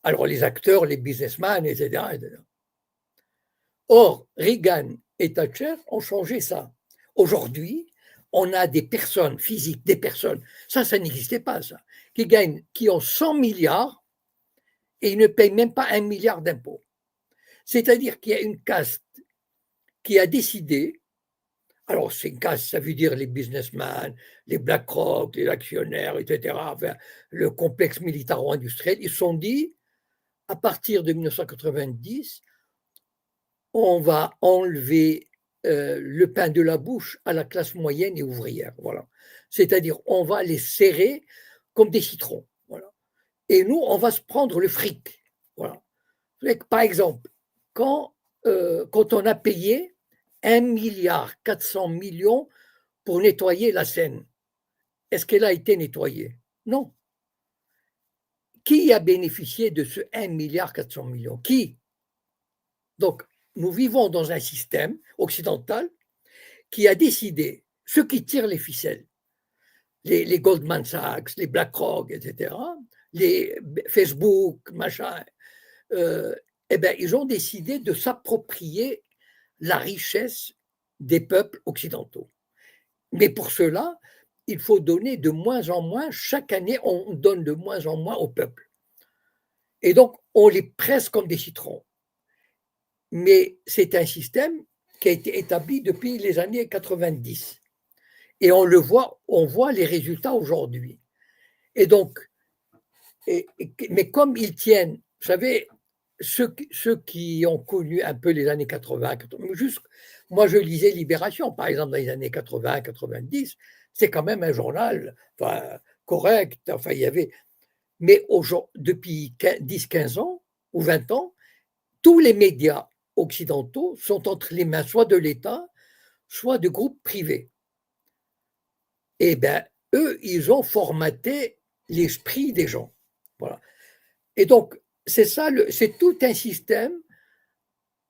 alors les acteurs, les businessmen, etc., etc. Or, Reagan et Thatcher ont changé ça. Aujourd'hui, on a des personnes physiques, ça n'existait pas, ça, qui ont 100 milliards et ils ne payent même pas 1 milliard d'impôts. C'est-à-dire qu'il y a une caste qui a décidé, alors c'est une caste, ça veut dire les businessmen, les BlackRock, les actionnaires, etc., enfin, le complexe militaro-industriel, ils se sont dit, à partir de 1990, on va enlever le pain de la bouche à la classe moyenne et ouvrière. Voilà. C'est-à-dire, on va les serrer comme des citrons. Voilà. Et nous, on va se prendre le fric. Voilà. Par exemple, quand on a payé 1,4 milliard pour nettoyer la Seine, est-ce qu'elle a été nettoyée? Non. Qui a bénéficié de ce 1,4 milliard? Qui? Donc, nous vivons dans un système occidental qui a décidé, ceux qui tirent les ficelles, les Goldman Sachs, les BlackRock, etc., les Facebook, machin, ils ont décidé de s'approprier la richesse des peuples occidentaux. Mais pour cela, il faut donner de moins en moins, chaque année, on donne de moins en moins au peuple. Et donc, on les presse comme des citrons. Mais c'est un système qui a été établi depuis les années 90. Et on voit les résultats aujourd'hui. Et donc, mais comme ils tiennent, vous savez, ceux qui ont connu un peu les années 80, moi je lisais Libération, par exemple, dans les années 80, 90, c'est quand même un journal correct. Enfin, il y avait. Mais depuis 10, 15 ans ou 20 ans, tous les médias occidentaux sont entre les mains soit de l'État, soit de groupes privés. Eh bien, eux, ils ont formaté l'esprit des gens. Voilà. Et donc, c'est tout un système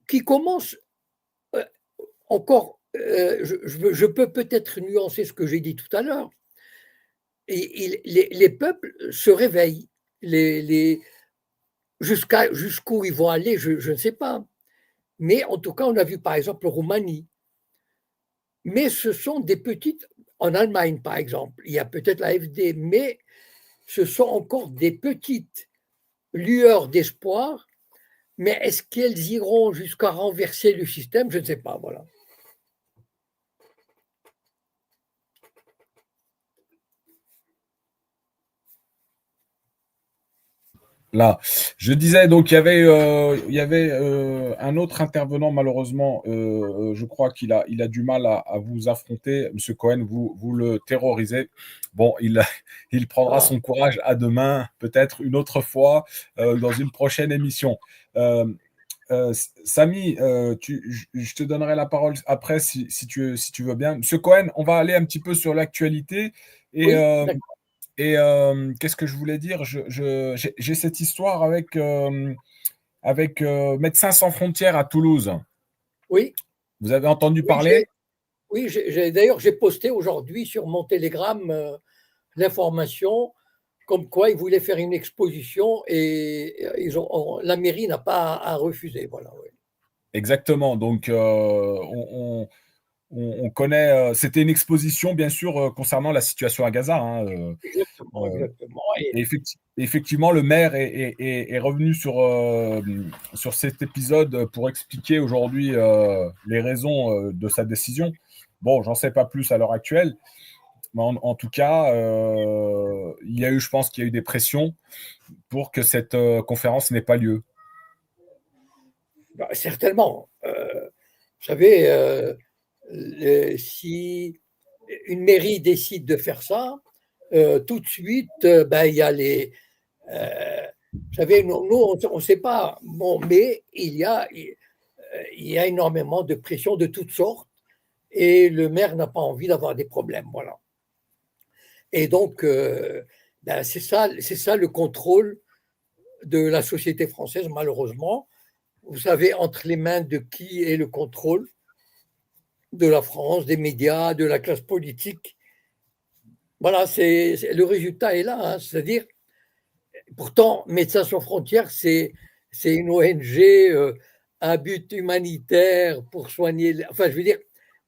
qui commence encore. Je peux peut-être nuancer ce que j'ai dit tout à l'heure. Les peuples se réveillent. Jusqu'où ils vont aller, je ne sais pas. Mais en tout cas, on a vu par exemple Roumanie. Mais ce sont des petites. En Allemagne, par exemple, il y a peut-être la FD, mais ce sont encore des petites lueurs d'espoir. Mais est-ce qu'elles iront jusqu'à renverser le système? Je ne sais pas. Voilà. Là, je disais donc il y avait un autre intervenant malheureusement. Je crois qu'il a du mal à vous affronter, Monsieur Cohen. Vous le terrorisez. Bon, il prendra son courage à demain, peut-être une autre fois dans une prochaine émission. Samy, je te donnerai la parole après si tu veux bien. Monsieur Cohen, on va aller un petit peu sur l'actualité et Oui, et qu'est-ce que je voulais dire? J'ai cette histoire avec Médecins sans frontières à Toulouse. oui, Vous avez entendu oui, parler? d'ailleurs, j'ai posté aujourd'hui sur mon Telegram l'information comme quoi ils voulaient faire une exposition et la mairie n'a pas à refuser. Voilà, oui. Exactement. Donc, on connaît. C'était une exposition, bien sûr, concernant la situation à Gaza, hein. Exactement, Euh, exactement. Et effectivement, le maire est revenu sur cet épisode pour expliquer aujourd'hui les raisons de sa décision. Bon, j'en sais pas plus à l'heure actuelle, mais en tout cas, je pense qu'il y a eu des pressions pour que cette conférence n'ait pas lieu. Certainement. Vous savez, si une mairie décide de faire ça, tout de suite, il y a vous savez, nous on ne sait pas, bon, mais il y a énormément de pression de toutes sortes et le maire n'a pas envie d'avoir des problèmes. Voilà. Et donc, c'est ça le contrôle de la société française, malheureusement. Vous savez, entre les mains de qui est le contrôle? De la France, des médias, de la classe politique. Voilà, le résultat est là. Hein, c'est-à-dire, pourtant, Médecins sans frontières, c'est une ONG à but humanitaire pour soigner. Enfin, je veux dire,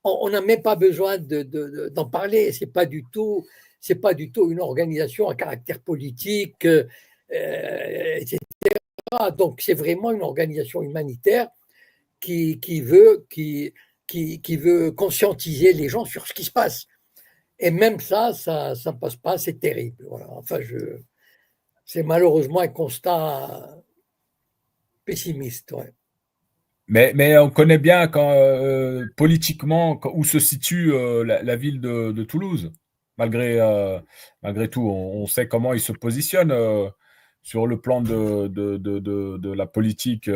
on n'a même pas besoin d'en parler. C'est pas du tout une organisation à caractère politique, etc. Donc, c'est vraiment une organisation humanitaire qui veut conscientiser les gens sur ce qui se passe. Et même ça ne passe pas, c'est terrible. Voilà. Enfin, c'est malheureusement un constat pessimiste. Ouais. Mais on connaît bien politiquement où se situe la ville de Toulouse. Malgré tout, on sait comment il se positionne sur le plan de la politique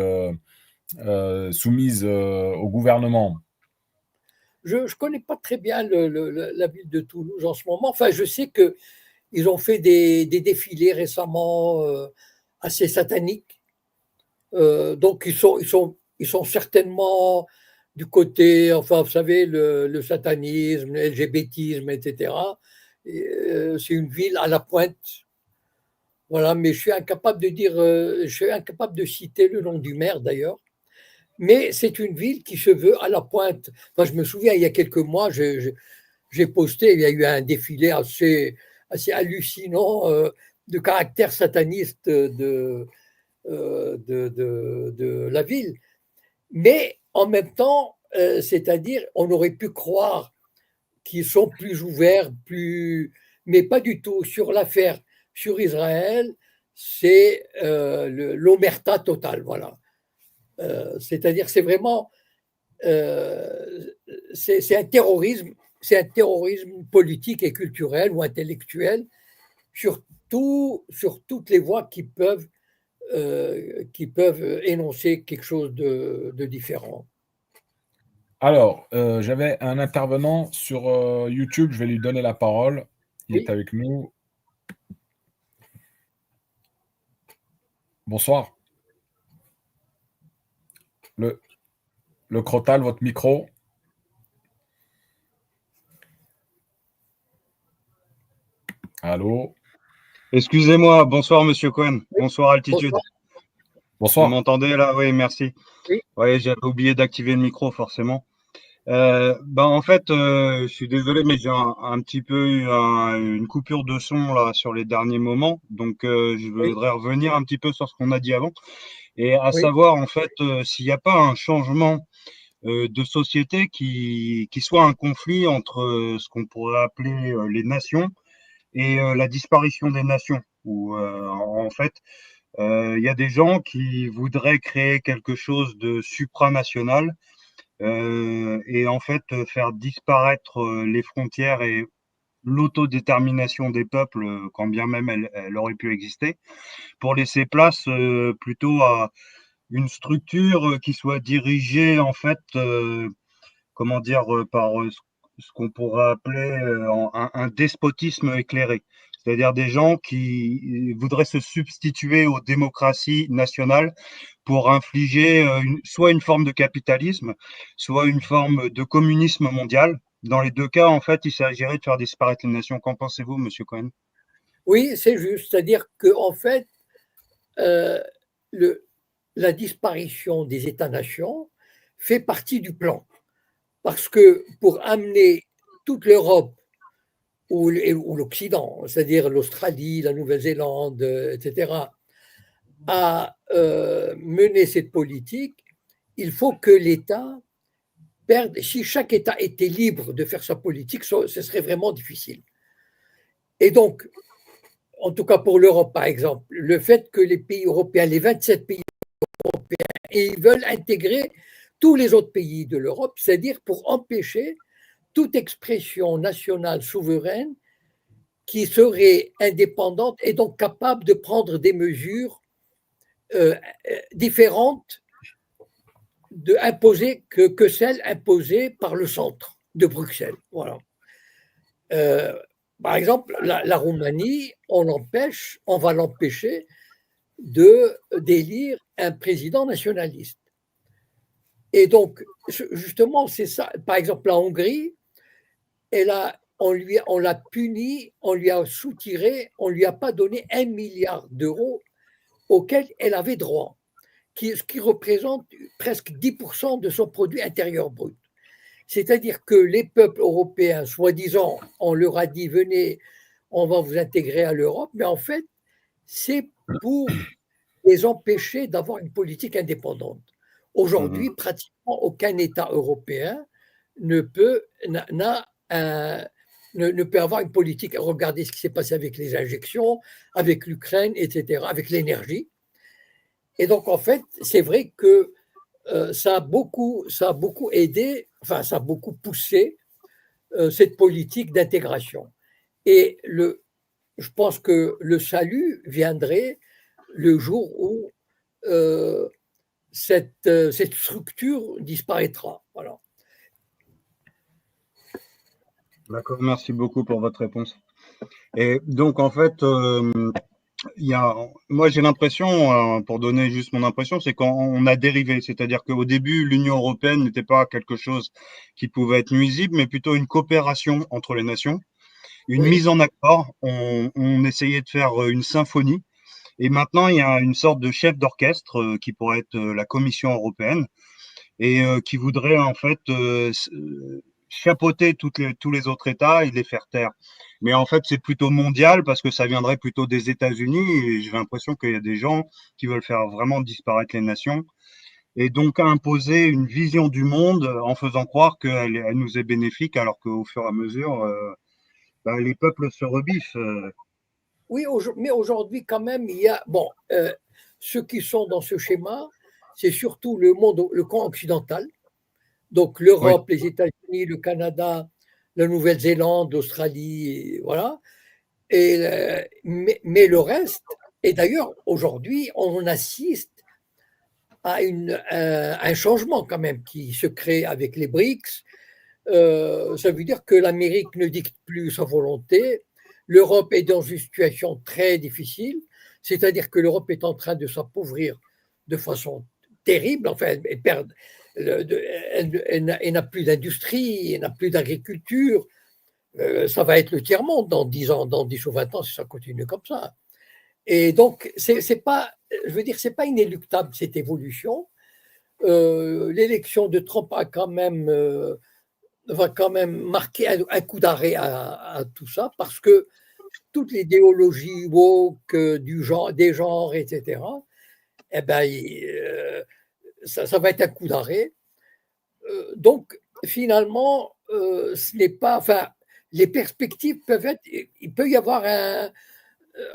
soumise au gouvernement. Je ne connais pas très bien la ville de Toulouse en ce moment. Enfin, je sais qu'ils ont fait des défilés récemment assez sataniques. Donc, ils sont certainement du côté, enfin, vous savez, le satanisme, le LGBTisme, etc. C'est une ville à la pointe. Voilà, mais je suis incapable de citer le nom du maire d'ailleurs. Mais c'est une ville qui se veut à la pointe. Enfin, je me souviens, il y a quelques mois, j'ai posté, il y a eu un défilé assez hallucinant de caractère sataniste de la ville. Mais en même temps, c'est-à-dire, on aurait pu croire qu'ils sont plus ouverts, mais pas du tout sur l'affaire, sur Israël. c'est l'omerta totale. Voilà. C'est-à-dire, c'est vraiment c'est un terrorisme, c'est un terrorisme politique et culturel ou intellectuel sur toutes les voies qui peuvent énoncer quelque chose de différent. Alors, j'avais un intervenant sur YouTube, je vais lui donner la parole. Il Oui. est avec nous. Bonsoir. Le Crotal, votre micro. Allô? Excusez-moi, bonsoir Monsieur Cohen, bonsoir Altitude. Bonsoir. Vous m'entendez là? Oui, merci. Oui. Oui, j'avais oublié d'activer le micro forcément. En fait, je suis désolé, mais j'ai un petit peu eu une coupure de son là sur les derniers moments, donc je Oui. voudrais revenir un petit peu sur ce qu'on a dit avant, et à Oui. savoir en fait s'il n'y a pas un changement de société qui soit un conflit entre ce qu'on pourrait appeler les nations et la disparition des nations, où en fait il y a des gens qui voudraient créer quelque chose de supranational et en fait faire disparaître les frontières et l'autodétermination des peuples, quand bien même elle aurait pu exister, pour laisser place plutôt à une structure qui soit dirigée en fait, comment dire, par ce qu'on pourrait appeler un despotisme éclairé. C'est-à-dire des gens qui voudraient se substituer aux démocraties nationales pour infliger soit une forme de capitalisme, soit une forme de communisme mondial. Dans les deux cas, en fait, il s'agirait de faire disparaître les nations. Qu'en pensez-vous, Monsieur Cohen? Oui, c'est juste. C'est-à-dire qu'en fait, euh, la disparition des États-nations fait partie du plan. Parce que pour amener toute l'Europe ou l'Occident, c'est-à-dire l'Australie, la Nouvelle-Zélande, etc., à mener cette politique, il faut que l'État perde. Si chaque État était libre de faire sa politique, ce serait vraiment difficile. Et donc, en tout cas pour l'Europe, par exemple, le fait que les pays européens, les 27 pays européens, et ils veulent intégrer tous les autres pays de l'Europe, c'est-à-dire pour empêcher toute expression nationale souveraine qui serait indépendante et donc capable de prendre des mesures différentes que celles imposées par le centre de Bruxelles. Voilà. Par exemple, la Roumanie, on va l'empêcher d'élire un président nationaliste. Et donc, justement, c'est ça. Par exemple, la Hongrie, on l'a puni, on lui a soutiré, on ne lui a pas donné 1 milliard d'euros auquel elle avait droit, ce qui représente presque 10% de son produit intérieur brut. C'est-à-dire que les peuples européens, soi-disant, on leur a dit, venez, on va vous intégrer à l'Europe, mais en fait, c'est pour les empêcher d'avoir une politique indépendante. Aujourd'hui, pratiquement aucun État européen ne peut, ne peut avoir une politique. Regardez ce qui s'est passé avec les injections, avec l'Ukraine, etc., avec l'énergie. Et donc, en fait, c'est vrai que ça a beaucoup aidé, enfin, ça a beaucoup poussé cette politique d'intégration. Et je pense que le salut viendrait le jour où cette structure disparaîtra. Voilà. D'accord, merci beaucoup pour votre réponse. Et donc, en fait, moi j'ai l'impression, pour donner juste mon impression, c'est qu'on a dérivé. C'est-à-dire qu'au début, l'Union européenne n'était pas quelque chose qui pouvait être nuisible, mais plutôt une coopération entre les nations, une Oui. mise en accord. On essayait de faire une symphonie. Et maintenant, il y a une sorte de chef d'orchestre qui pourrait être la Commission européenne et qui voudrait en fait chapeauter tous les autres États et les faire taire. Mais en fait, c'est plutôt mondial parce que ça viendrait plutôt des États-Unis et j'ai l'impression qu'il y a des gens qui veulent faire vraiment disparaître les nations et donc imposer une vision du monde en faisant croire qu'elle nous est bénéfique alors qu'au fur et à mesure, les peuples se rebiffent. oui, mais aujourd'hui, quand même, il y a. Bon, ceux qui sont dans ce schéma, c'est surtout le camp occidental. Donc Oui, l'Europe, les États-Unis, le Canada, la Nouvelle-Zélande, l'Australie, voilà. Mais le reste, et d'ailleurs, aujourd'hui, on assiste à un changement quand même qui se crée avec les BRICS. Ça veut dire que l'Amérique ne dicte plus sa volonté. L'Europe est dans une situation très difficile, c'est-à-dire que l'Europe est en train de s'appauvrir de façon terrible. Enfin, elle perd, elle n'a plus d'industrie, elle n'a plus d'agriculture. Ça va être le tiers-monde dans 10 ans, dans 10 ou 20 ans si ça continue comme ça. Et donc, c'est pas, je veux dire, c'est pas inéluctable cette évolution. L'élection de Trump va quand même marquer un coup d'arrêt à tout ça parce que toute l'idéologie woke du genre, des genres, etc., eh ben, ça va être un coup d'arrêt. Donc, finalement, ce n'est pas. Enfin, les perspectives peuvent être. Il peut y avoir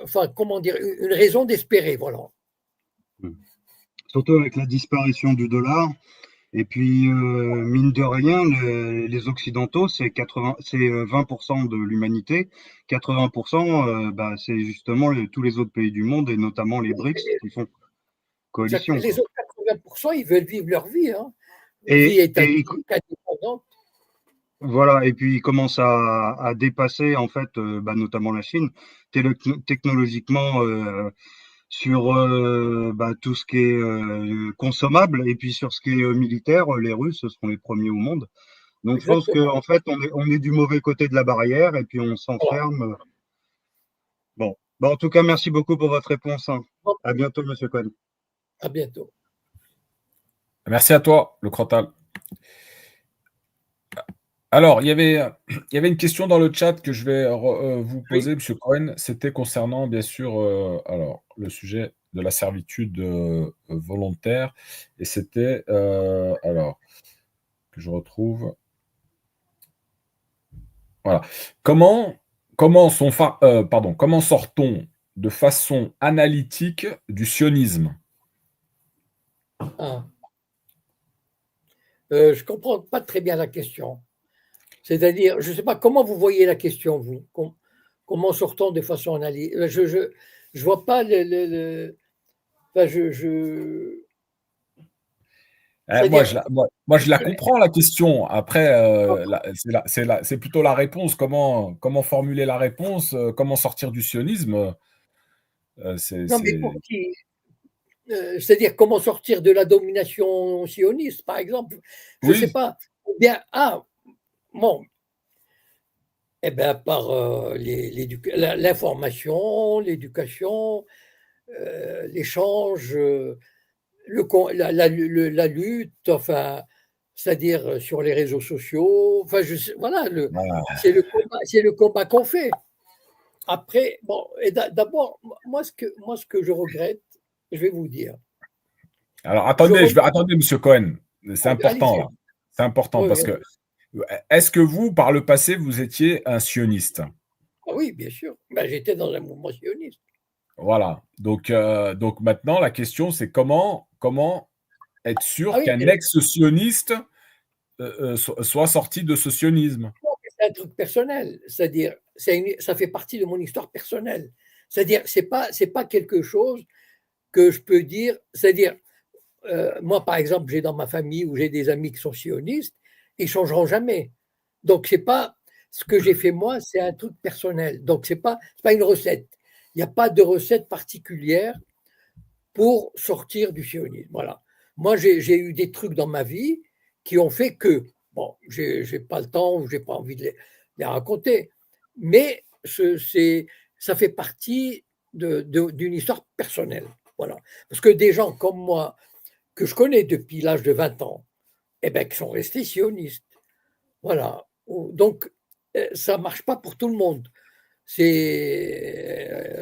enfin, comment dire, une raison d'espérer, voilà. Surtout avec la disparition du dollar. Et puis, mine de rien, les Occidentaux, c'est 20% de l'humanité. 80%, bah, c'est justement tous les autres pays du monde, et notamment les BRICS, qui font coalition, quoi. Les autres 80%, ils veulent vivre leur vie, hein. Vie Et étatique, indépendante. voilà, et puis ils commencent à dépasser, en fait, bah, notamment la Chine, technologiquement, sur bah, tout ce qui est consommable, et puis sur ce qui est militaire, les Russes seront les premiers au monde. Donc je pense Exactement. qu'en fait, on est du mauvais côté de la barrière, et puis on Voilà. s'enferme. Bon. Bon, en tout cas, merci beaucoup pour votre réponse, hein. Bon, À bientôt, Monsieur Cohen. à bientôt. merci à toi, le Crotal. Alors, il y avait une question dans le chat que je vais vous Oui. poser, Monsieur Cohen. C'était concernant, bien sûr, alors, le sujet de la servitude volontaire. Et c'était, alors, que je retrouve. Voilà. Comment, comment sort-on de façon analytique du sionisme? Ah. Je ne comprends pas très bien la question. C'est-à-dire, je ne sais pas comment vous voyez la question, vous. Comment sort-on de façon analytique? Je vois pas enfin, Moi, c'est-à-dire, je la comprends, la question. Après, c'est plutôt la réponse. Comment formuler la réponse? Comment sortir du sionisme? non, mais pour qui? C'est-à-dire, comment sortir de la domination sioniste, par exemple? Je ne sais Oui, pas. Ou bien, bon, eh bien, par l'information, l'éducation, l'échange, la lutte, enfin, c'est-à-dire sur les réseaux sociaux. Enfin, voilà, voilà. c'est le combat qu'on fait. Après, bon, et d'abord, moi, ce que je regrette, je vais vous dire. Alors, Je regrette, attendez, Monsieur Cohen. C'est important, allez-y. là. C'est important Oui, parce oui, que est-ce que vous, par le passé, vous étiez un sioniste? oui, bien sûr. Ben, j'étais dans un mouvement sioniste. Voilà. Donc maintenant, la question, c'est comment être Ah sûr oui, qu'un mais ex-sioniste soit sorti de ce sionisme? c'est un truc personnel. C'est-à-dire, ça fait partie de mon histoire personnelle. C'est-à-dire, c'est pas quelque chose que je peux dire. C'est-à-dire, moi, par exemple, j'ai dans ma famille ou j'ai des amis qui sont sionistes, ils ne changeront jamais. Donc, c'est pas ce que j'ai fait moi, c'est un truc personnel. Donc, c'est pas une recette. Il n'y a pas de recette particulière pour sortir du sionisme. Voilà. Moi, j'ai eu des trucs dans ma vie qui ont fait que, bon, j'ai pas le temps ou j'ai pas envie de les raconter, mais ça fait partie d'une histoire personnelle. Voilà. Parce que des gens comme moi, que je connais depuis l'âge de 20 ans, eh ben, qui sont restés sionistes. Voilà. Donc, ça ne marche pas pour tout le monde.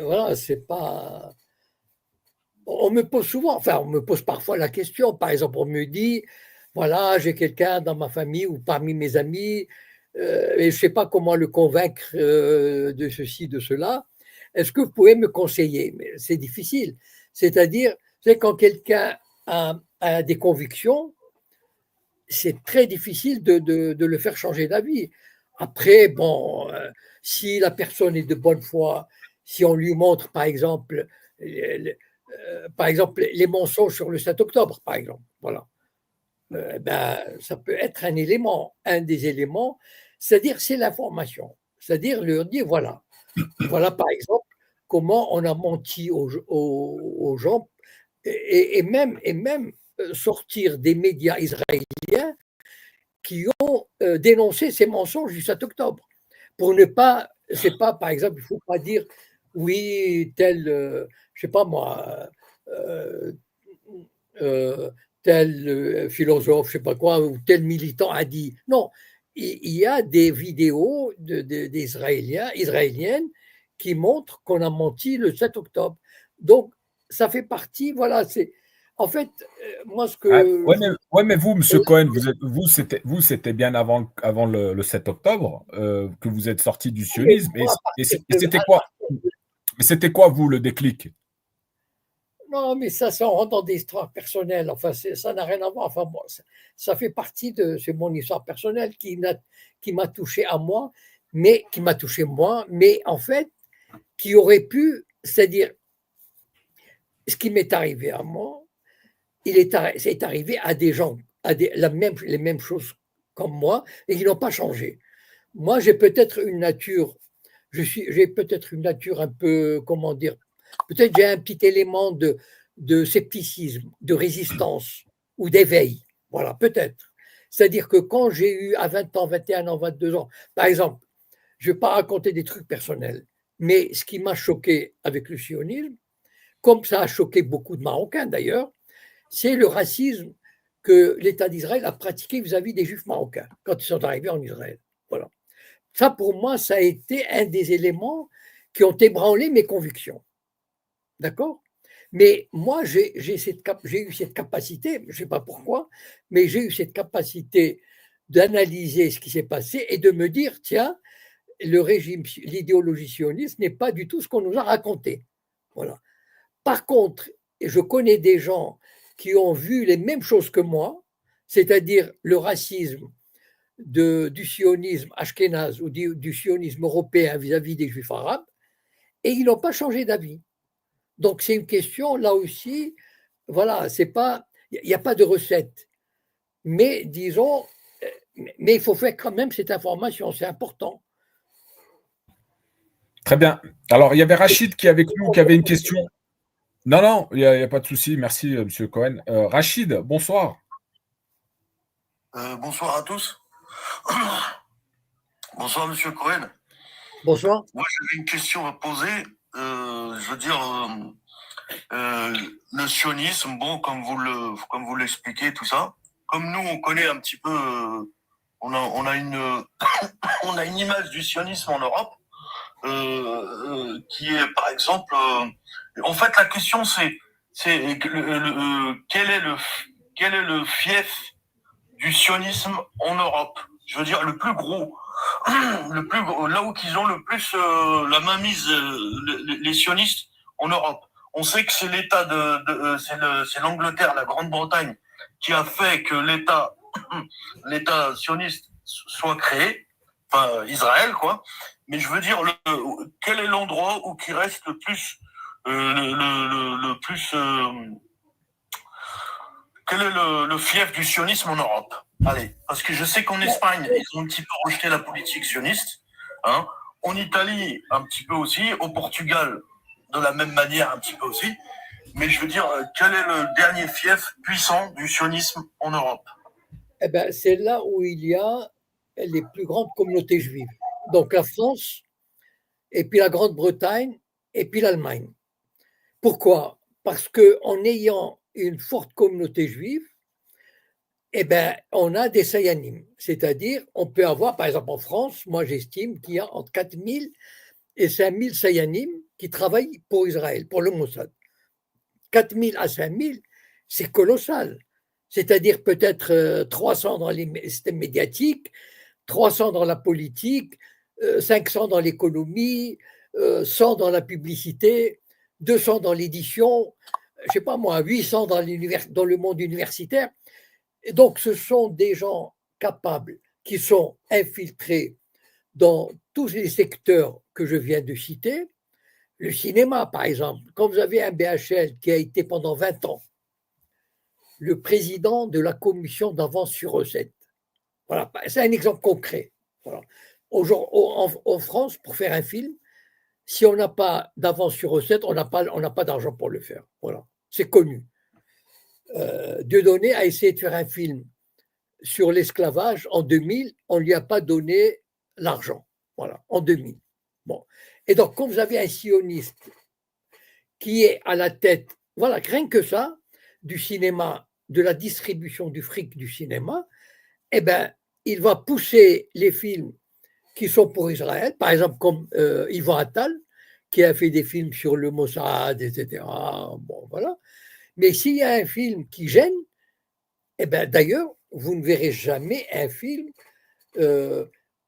Voilà, c'est pas. On me pose souvent, enfin, on me pose parfois la question. Par exemple, on me dit, voilà, j'ai quelqu'un dans ma famille ou parmi mes amis, et je ne sais pas comment le convaincre de ceci, de cela. est-ce que vous pouvez me conseiller? Mais c'est difficile. C'est-à-dire, c'est quand quelqu'un a des convictions, c'est très difficile de le faire changer d'avis. Après, bon, si la personne est de bonne foi, si on lui montre, par exemple, les mensonges sur le 7 octobre, par exemple, voilà, ça peut être un des éléments, c'est-à-dire c'est l'information, c'est-à-dire leur dire, voilà, par exemple, comment on a menti aux gens, et même sortir des médias israéliens qui ont dénoncé ces mensonges du 7 octobre. Pour ne pas, c'est pas, par exemple, il ne faut pas dire, oui, tel, je ne sais pas moi, tel philosophe, je ne sais pas quoi, ou tel militant a dit. Non, il y a des vidéos israéliennes qui montrent qu'on a menti le 7 octobre. Donc, ça fait partie, voilà, c'est. En fait, moi, ce que. Ouais, mais vous, Monsieur Cohen, c'était bien avant le 7 octobre que vous êtes sorti du sionisme. Et c'était quoi, vous, le déclic? Non, mais ça rentre dans des histoires personnelles. Enfin, ça n'a rien à voir. Enfin, bon, ça fait partie c'est mon histoire personnelle qui m'a touché à moi, mais qui m'a touché moi, mais en fait, qui aurait pu, c'est-à-dire, ce qui m'est arrivé à moi, c'est arrivé à des gens, les mêmes choses comme moi, et qui n'ont pas changé. Moi, j'ai peut-être une nature un peu, comment dire, peut-être j'ai un petit élément de scepticisme, de résistance ou d'éveil. Voilà, peut-être. C'est-à-dire que quand j'ai eu à 20 ans, 21 ans, 22 ans, par exemple, je ne vais pas raconter des trucs personnels, mais ce qui m'a choqué avec le sionisme, comme ça a choqué beaucoup de Marocains d'ailleurs, c'est le racisme que l'État d'Israël a pratiqué vis-à-vis des Juifs marocains quand ils sont arrivés en Israël. Voilà. Ça, pour moi, ça a été un des éléments qui ont ébranlé mes convictions. D'accord? Mais moi, j'ai eu cette capacité, je ne sais pas pourquoi, mais j'ai eu cette capacité d'analyser ce qui s'est passé et de me dire, tiens, l'idéologie sioniste n'est pas du tout ce qu'on nous a raconté. Voilà. Par contre, je connais des gens qui ont vu les mêmes choses que moi, c'est-à-dire le racisme du sionisme ashkénaze ou du sionisme européen vis-à-vis des juifs arabes, et ils n'ont pas changé d'avis. Donc c'est une question, là aussi, voilà, il n'y a pas de recette. Mais disons, mais il faut faire quand même cette information, c'est important. Très bien. Alors, il y avait Rachid qui est avec nous, qui avait une question. Non, il n'y a pas de souci. Merci, Monsieur Cohen. Rachid, bonsoir. Bonsoir à tous. Bonsoir, Monsieur Cohen. Bonsoir. Moi, j'avais une question à poser. Je veux dire, le sionisme, bon, comme vous l'expliquez, tout ça. Comme nous, on connaît un petit peu, on a une image du sionisme en Europe, qui est, par exemple, en fait, la question c'est quel est le fief du sionisme en Europe? Je veux dire, le plus gros, là où ils ont le plus la mainmise, les sionistes en Europe. On sait que c'est l'État c'est l'Angleterre, la Grande-Bretagne, qui a fait que l'État sioniste soit créé, enfin Israël, quoi. Mais je veux dire, quel est l'endroit où qui reste le plus, le plus, quel est le fief du sionisme en Europe? Allez, parce que je sais qu'en Espagne, ils ont un petit peu rejeté la politique sioniste, hein. En Italie, un petit peu aussi. Au Portugal, de la même manière, un petit peu aussi. Mais je veux dire, quel est le dernier fief puissant du sionisme en Europe? Eh ben, c'est là où il y a les plus grandes communautés juives. Donc la France, et puis la Grande-Bretagne, et puis l'Allemagne. Pourquoi? Parce qu'en ayant une forte communauté juive, eh ben, on a des sayanim. C'est-à-dire, on peut avoir, par exemple en France, moi j'estime qu'il y a entre 4000 et 5000 sayanim qui travaillent pour Israël, pour le Mossad. 4000 à 5000, c'est colossal. C'est-à-dire peut-être 300 dans les systèmes médiatiques, 300 dans la politique, 500 dans l'économie, 100 dans la publicité, 200 dans l'édition, je sais pas moi, 800 dans le monde universitaire. Et donc, ce sont des gens capables qui sont infiltrés dans tous les secteurs que je viens de citer. Le cinéma, par exemple, quand vous avez un BHL qui a été pendant 20 ans le président de la commission d'avance sur recette. Voilà, c'est un exemple concret. Voilà. En France, pour faire un film, si on n'a pas d'avance sur recette, on n'a pas d'argent pour le faire. Voilà, c'est connu. Dieudonné a essayé de faire un film sur l'esclavage en 2000, on ne lui a pas donné l'argent. Voilà, en 2000. Bon. Et donc, quand vous avez un sioniste qui est à la tête, voilà, rien que ça, du cinéma, de la distribution du fric du cinéma, eh ben, il va pousser les films qui sont pour Israël, par exemple comme Yvan Attal, qui a fait des films sur le Mossad, etc. Bon, voilà. Mais s'il y a un film qui gêne, eh ben, d'ailleurs, vous ne verrez jamais un film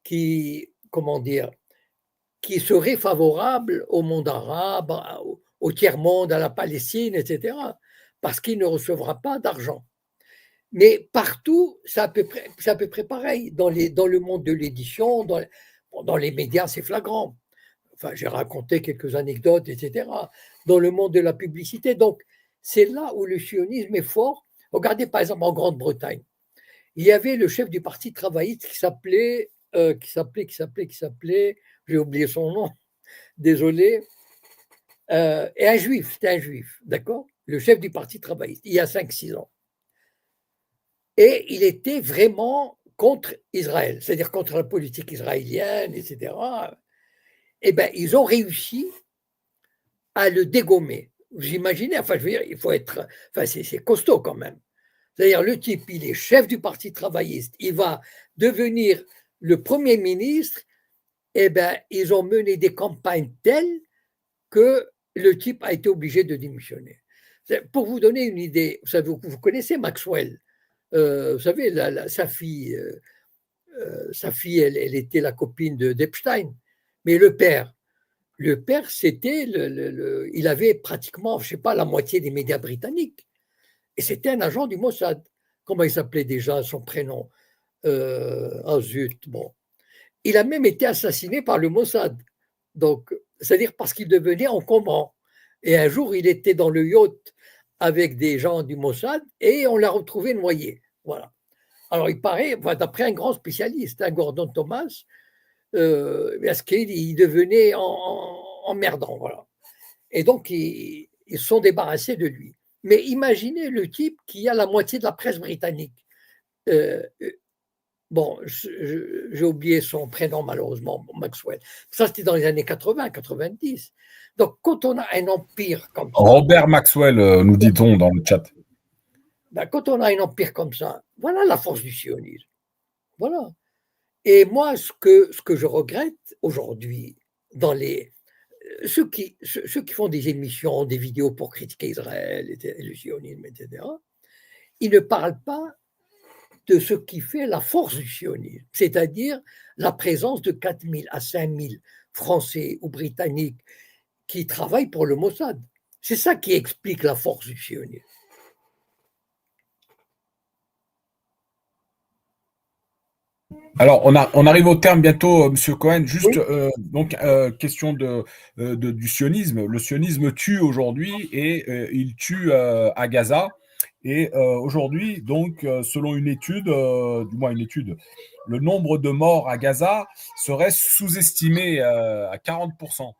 qui, comment dire, qui serait favorable au monde arabe, au tiers-monde, à la Palestine, etc., parce qu'il ne recevra pas d'argent. Mais partout, c'est à peu près pareil. Dans le monde de l'édition, dans les médias, c'est flagrant. Enfin, j'ai raconté quelques anecdotes, etc. Dans le monde de la publicité. Donc, c'est là où le sionisme est fort. Regardez, par exemple, en Grande-Bretagne. Il y avait le chef du Parti travailliste qui s'appelait, j'ai oublié son nom, désolé, et un juif, c'était un juif, d'accord? Le chef du Parti travailliste, il y a 5-6 ans. Et il était vraiment contre Israël, c'est-à-dire contre la politique israélienne, etc. Eh bien, ils ont réussi à le dégommer. Vous imaginez, enfin, je veux dire, il faut être, enfin, c'est costaud quand même. C'est-à-dire, le type, il est chef du Parti travailliste, il va devenir le Premier ministre. Eh bien, ils ont mené des campagnes telles que le type a été obligé de démissionner. Pour vous donner une idée, vous savez, vous connaissez Maxwell, vous savez, sa fille, elle était la copine d'Epstein, mais le père, c'était, il avait pratiquement, je ne sais pas, la moitié des médias britanniques. Et c'était un agent du Mossad. Comment il s'appelait déjà, son prénom? Ah zut, bon. Il a même été assassiné par le Mossad. Donc, c'est-à-dire parce qu'il devenait encombrant. Et un jour, il était dans le yacht avec des gens du Mossad et on l'a retrouvé noyé. Voilà. Alors, il paraît, d'après un grand spécialiste, Gordon Thomas, parce qu'il devenait emmerdant. Voilà. Et donc, ils se sont débarrassés de lui. Mais imaginez le type qui a la moitié de la presse britannique. Bon, j'ai oublié son prénom malheureusement, Maxwell. Ça, c'était dans les années 80, 90. Donc, quand on a un empire comme ça… Robert Maxwell, nous dit-on dans le chat. Ben, quand on a un empire comme ça, voilà la force du sionisme. Voilà. Et moi, ce que je regrette aujourd'hui, dans ceux qui font des émissions, des vidéos pour critiquer Israël, et le sionisme, etc., ils ne parlent pas de ce qui fait la force du sionisme, c'est-à-dire la présence de 4 000 à 5 000 Français ou Britanniques qui travaillent pour le Mossad. C'est ça qui explique la force du sionisme. Alors, on arrive au terme bientôt, Monsieur Cohen. Juste, oui. Donc, question du sionisme. Le sionisme tue aujourd'hui et il tue à Gaza. Et aujourd'hui, donc, selon une étude, du moins une étude, le nombre de morts à Gaza serait sous-estimé à 40%.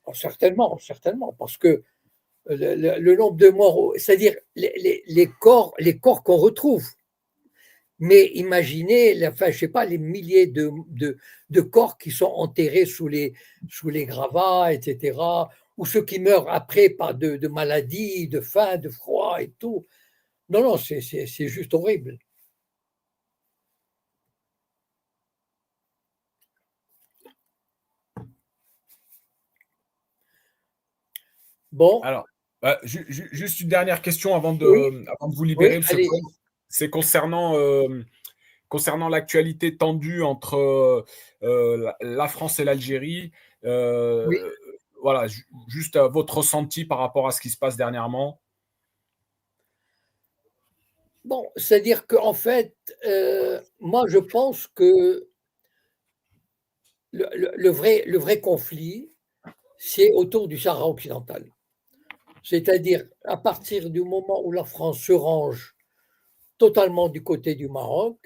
Oh, certainement, parce que le nombre de morts, c'est-à-dire les corps qu'on retrouve. Mais imaginez, enfin, je sais pas, les milliers de corps qui sont enterrés sous les gravats, etc., ou ceux qui meurent après par de maladies, de faim, de froid et tout. Non, c'est juste horrible. Bon. Alors, juste une dernière question avant de vous libérer. Oui, C'est concernant concernant l'actualité tendue entre la France et l'Algérie. Oui. Voilà, juste votre ressenti par rapport à ce qui se passe dernièrement. Bon, c'est-à-dire qu'en fait, moi je pense que le vrai conflit, c'est autour du Sahara occidental. C'est-à-dire à partir du moment où la France se range totalement du côté du Maroc,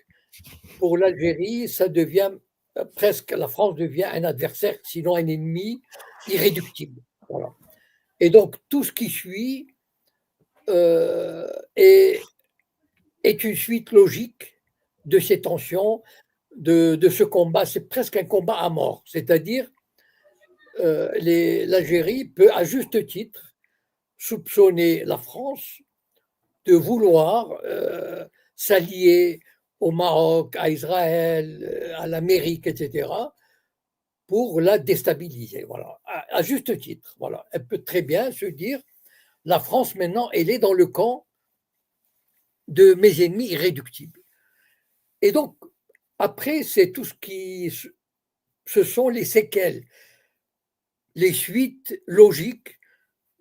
pour l'Algérie, ça devient presque, la France devient un adversaire, sinon un ennemi irréductible. Voilà. Et donc tout ce qui suit euh, est, est une suite logique de ces tensions, de ce combat. C'est presque un combat à mort. C'est-à-dire, l'Algérie peut, à juste titre, soupçonner la France de vouloir s'allier au Maroc, à Israël, à l'Amérique, etc., pour la déstabiliser. Voilà, à juste titre. Voilà, elle peut très bien se dire la France maintenant, elle est dans le camp de mes ennemis irréductibles. Et donc, après, c'est tout ce qui. Ce sont les séquelles, les suites logiques.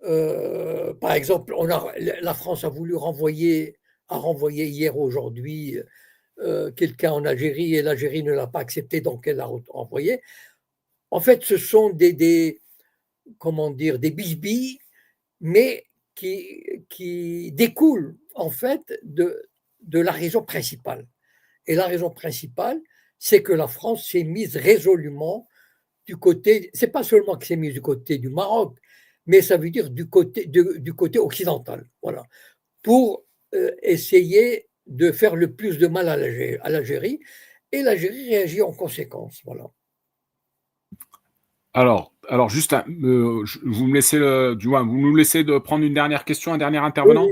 Par exemple, la France a voulu a renvoyé hier ou aujourd'hui quelqu'un en Algérie et l'Algérie ne l'a pas accepté, donc elle l'a renvoyé. En fait, ce sont comment dire, des bisbilles, mais qui découlent en fait de la raison principale. Et la raison principale, c'est que la France s'est mise résolument du côté, c'est pas seulement que s'est mise du côté du Maroc, mais ça veut dire du côté occidental, voilà, pour essayer de faire le plus de mal à l'Algérie, et l'Algérie réagit en conséquence, voilà. Alors juste, vous me laissez du moins, vous nous laissez de prendre une dernière question, un dernier Oui, intervenant.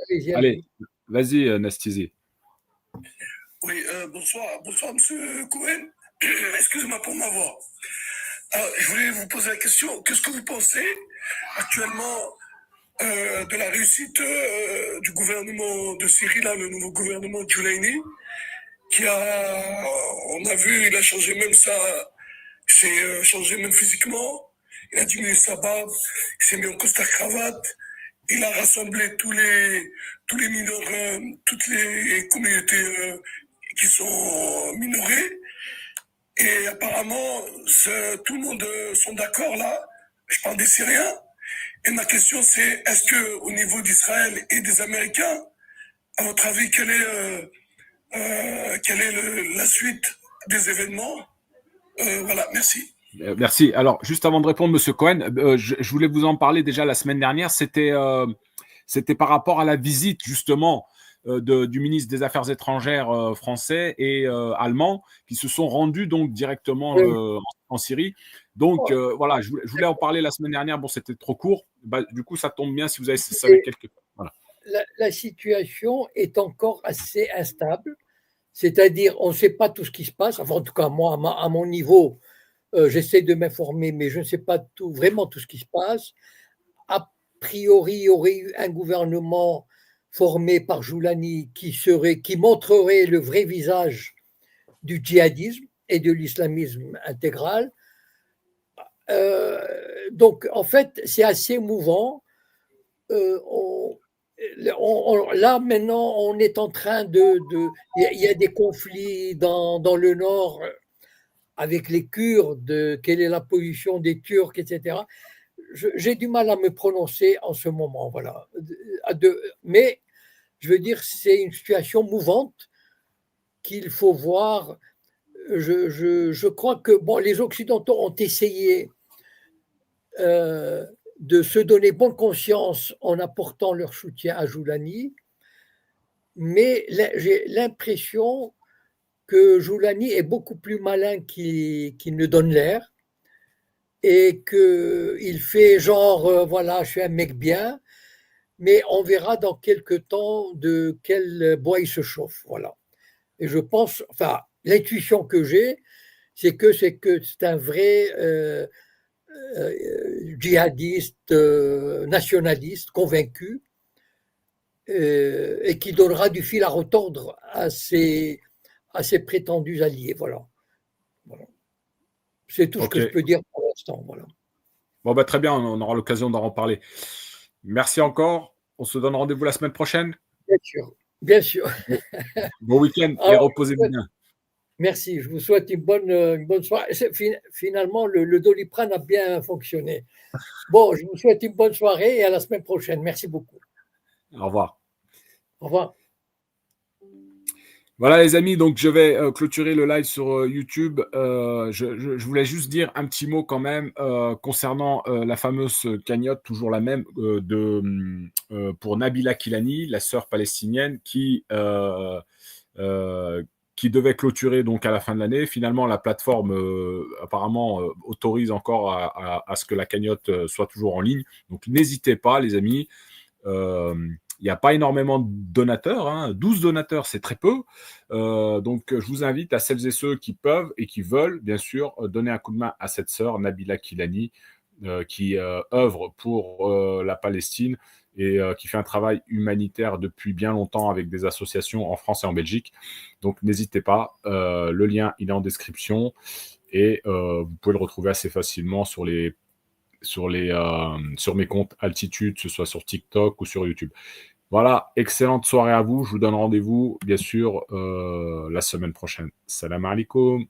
allez-y, Allez, allez-y. vas-y, Nastizi. Oui, bonsoir, monsieur Cohen. Excusez-moi pour ma voix. Je voulais vous poser la question, qu'est-ce que vous pensez actuellement de la réussite du gouvernement de Syrie, là, le nouveau gouvernement de Joulaini, on a vu, il a changé même s'est changé même physiquement, il a diminué sa barbe, il s'est mis en costard cravate, il a rassemblé toutes les communautés qui sont minorées. Et apparemment, tout le monde sont d'accord là. Je parle des Syriens. Et ma question, c'est est-ce que au niveau d'Israël et des Américains, à votre avis, quelle est la suite des événements? Voilà, merci. Merci. Alors, juste avant de répondre, Monsieur Cohen, je voulais vous en parler déjà la semaine dernière. C'était par rapport à la visite justement du ministre des Affaires étrangères français et allemand qui se sont rendus donc directement en Syrie. Donc voilà, je voulais en parler la semaine dernière. Bon, c'était trop court. Bah, du coup, ça tombe bien si vous savez quelque chose. Voilà. La situation est encore assez instable, c'est-à-dire on ne sait pas tout ce qui se passe. Enfin, en tout cas, moi, à mon niveau, j'essaie de m'informer, mais je ne sais pas vraiment tout ce qui se passe. A priori, il y aurait eu un gouvernement formé par Joulani qui montrerait le vrai visage du djihadisme et de l'islamisme intégral. Donc, en fait, c'est assez mouvant. Là, maintenant, on est en train il y a des conflits dans le nord avec les Kurdes, quelle est la position des Turcs, etc. J'ai du mal à me prononcer en ce moment, voilà. Mais je veux dire, c'est une situation mouvante qu'il faut voir. Je crois que bon, les Occidentaux ont essayé de se donner bonne conscience en apportant leur soutien à Joulani, mais j'ai l'impression que Joulani est beaucoup plus malin qu'il ne donne l'air et qu'il fait genre, voilà, je suis un mec bien, mais on verra dans quelques temps de quel bois il se chauffe, voilà. Et je pense, enfin, l'intuition que j'ai, c'est que c'est un vrai djihadiste, nationaliste, convaincu, et qui donnera du fil à retordre à à ses prétendus alliés. Voilà. C'est tout ce que je peux dire pour l'instant. Voilà. Bon, très bien, on aura l'occasion d'en reparler. Merci encore. On se donne rendez-vous la semaine prochaine. Bien sûr, bien sûr. Bon week-end et reposez-vous bien. Merci, je vous souhaite une bonne soirée. Finalement, le Doliprane a bien fonctionné. Bon, je vous souhaite une bonne soirée et à la semaine prochaine. Merci beaucoup. Au revoir. Au revoir. Voilà les amis, donc je vais clôturer le live sur YouTube. Je voulais juste dire un petit mot quand même concernant la fameuse cagnotte, toujours la même, pour Nabila Kilani, la sœur palestinienne qui devait clôturer donc à la fin de l'année. Finalement, la plateforme apparemment autorise encore à ce que la cagnotte soit toujours en ligne. Donc n'hésitez pas les amis. Il n'y a pas énormément de donateurs, hein. 12 donateurs, c'est très peu. Donc, je vous invite à celles et ceux qui peuvent et qui veulent, bien sûr, donner un coup de main à cette sœur, Nabila Kilani, qui œuvre pour la Palestine et qui fait un travail humanitaire depuis bien longtemps avec des associations en France et en Belgique. Donc, n'hésitez pas. Le lien, il est en description et vous pouvez le retrouver assez facilement sur mes comptes Altitude, que ce soit sur TikTok ou sur YouTube. Voilà, excellente soirée à vous. Je vous donne rendez-vous, bien sûr, la semaine prochaine. Salam alaikum.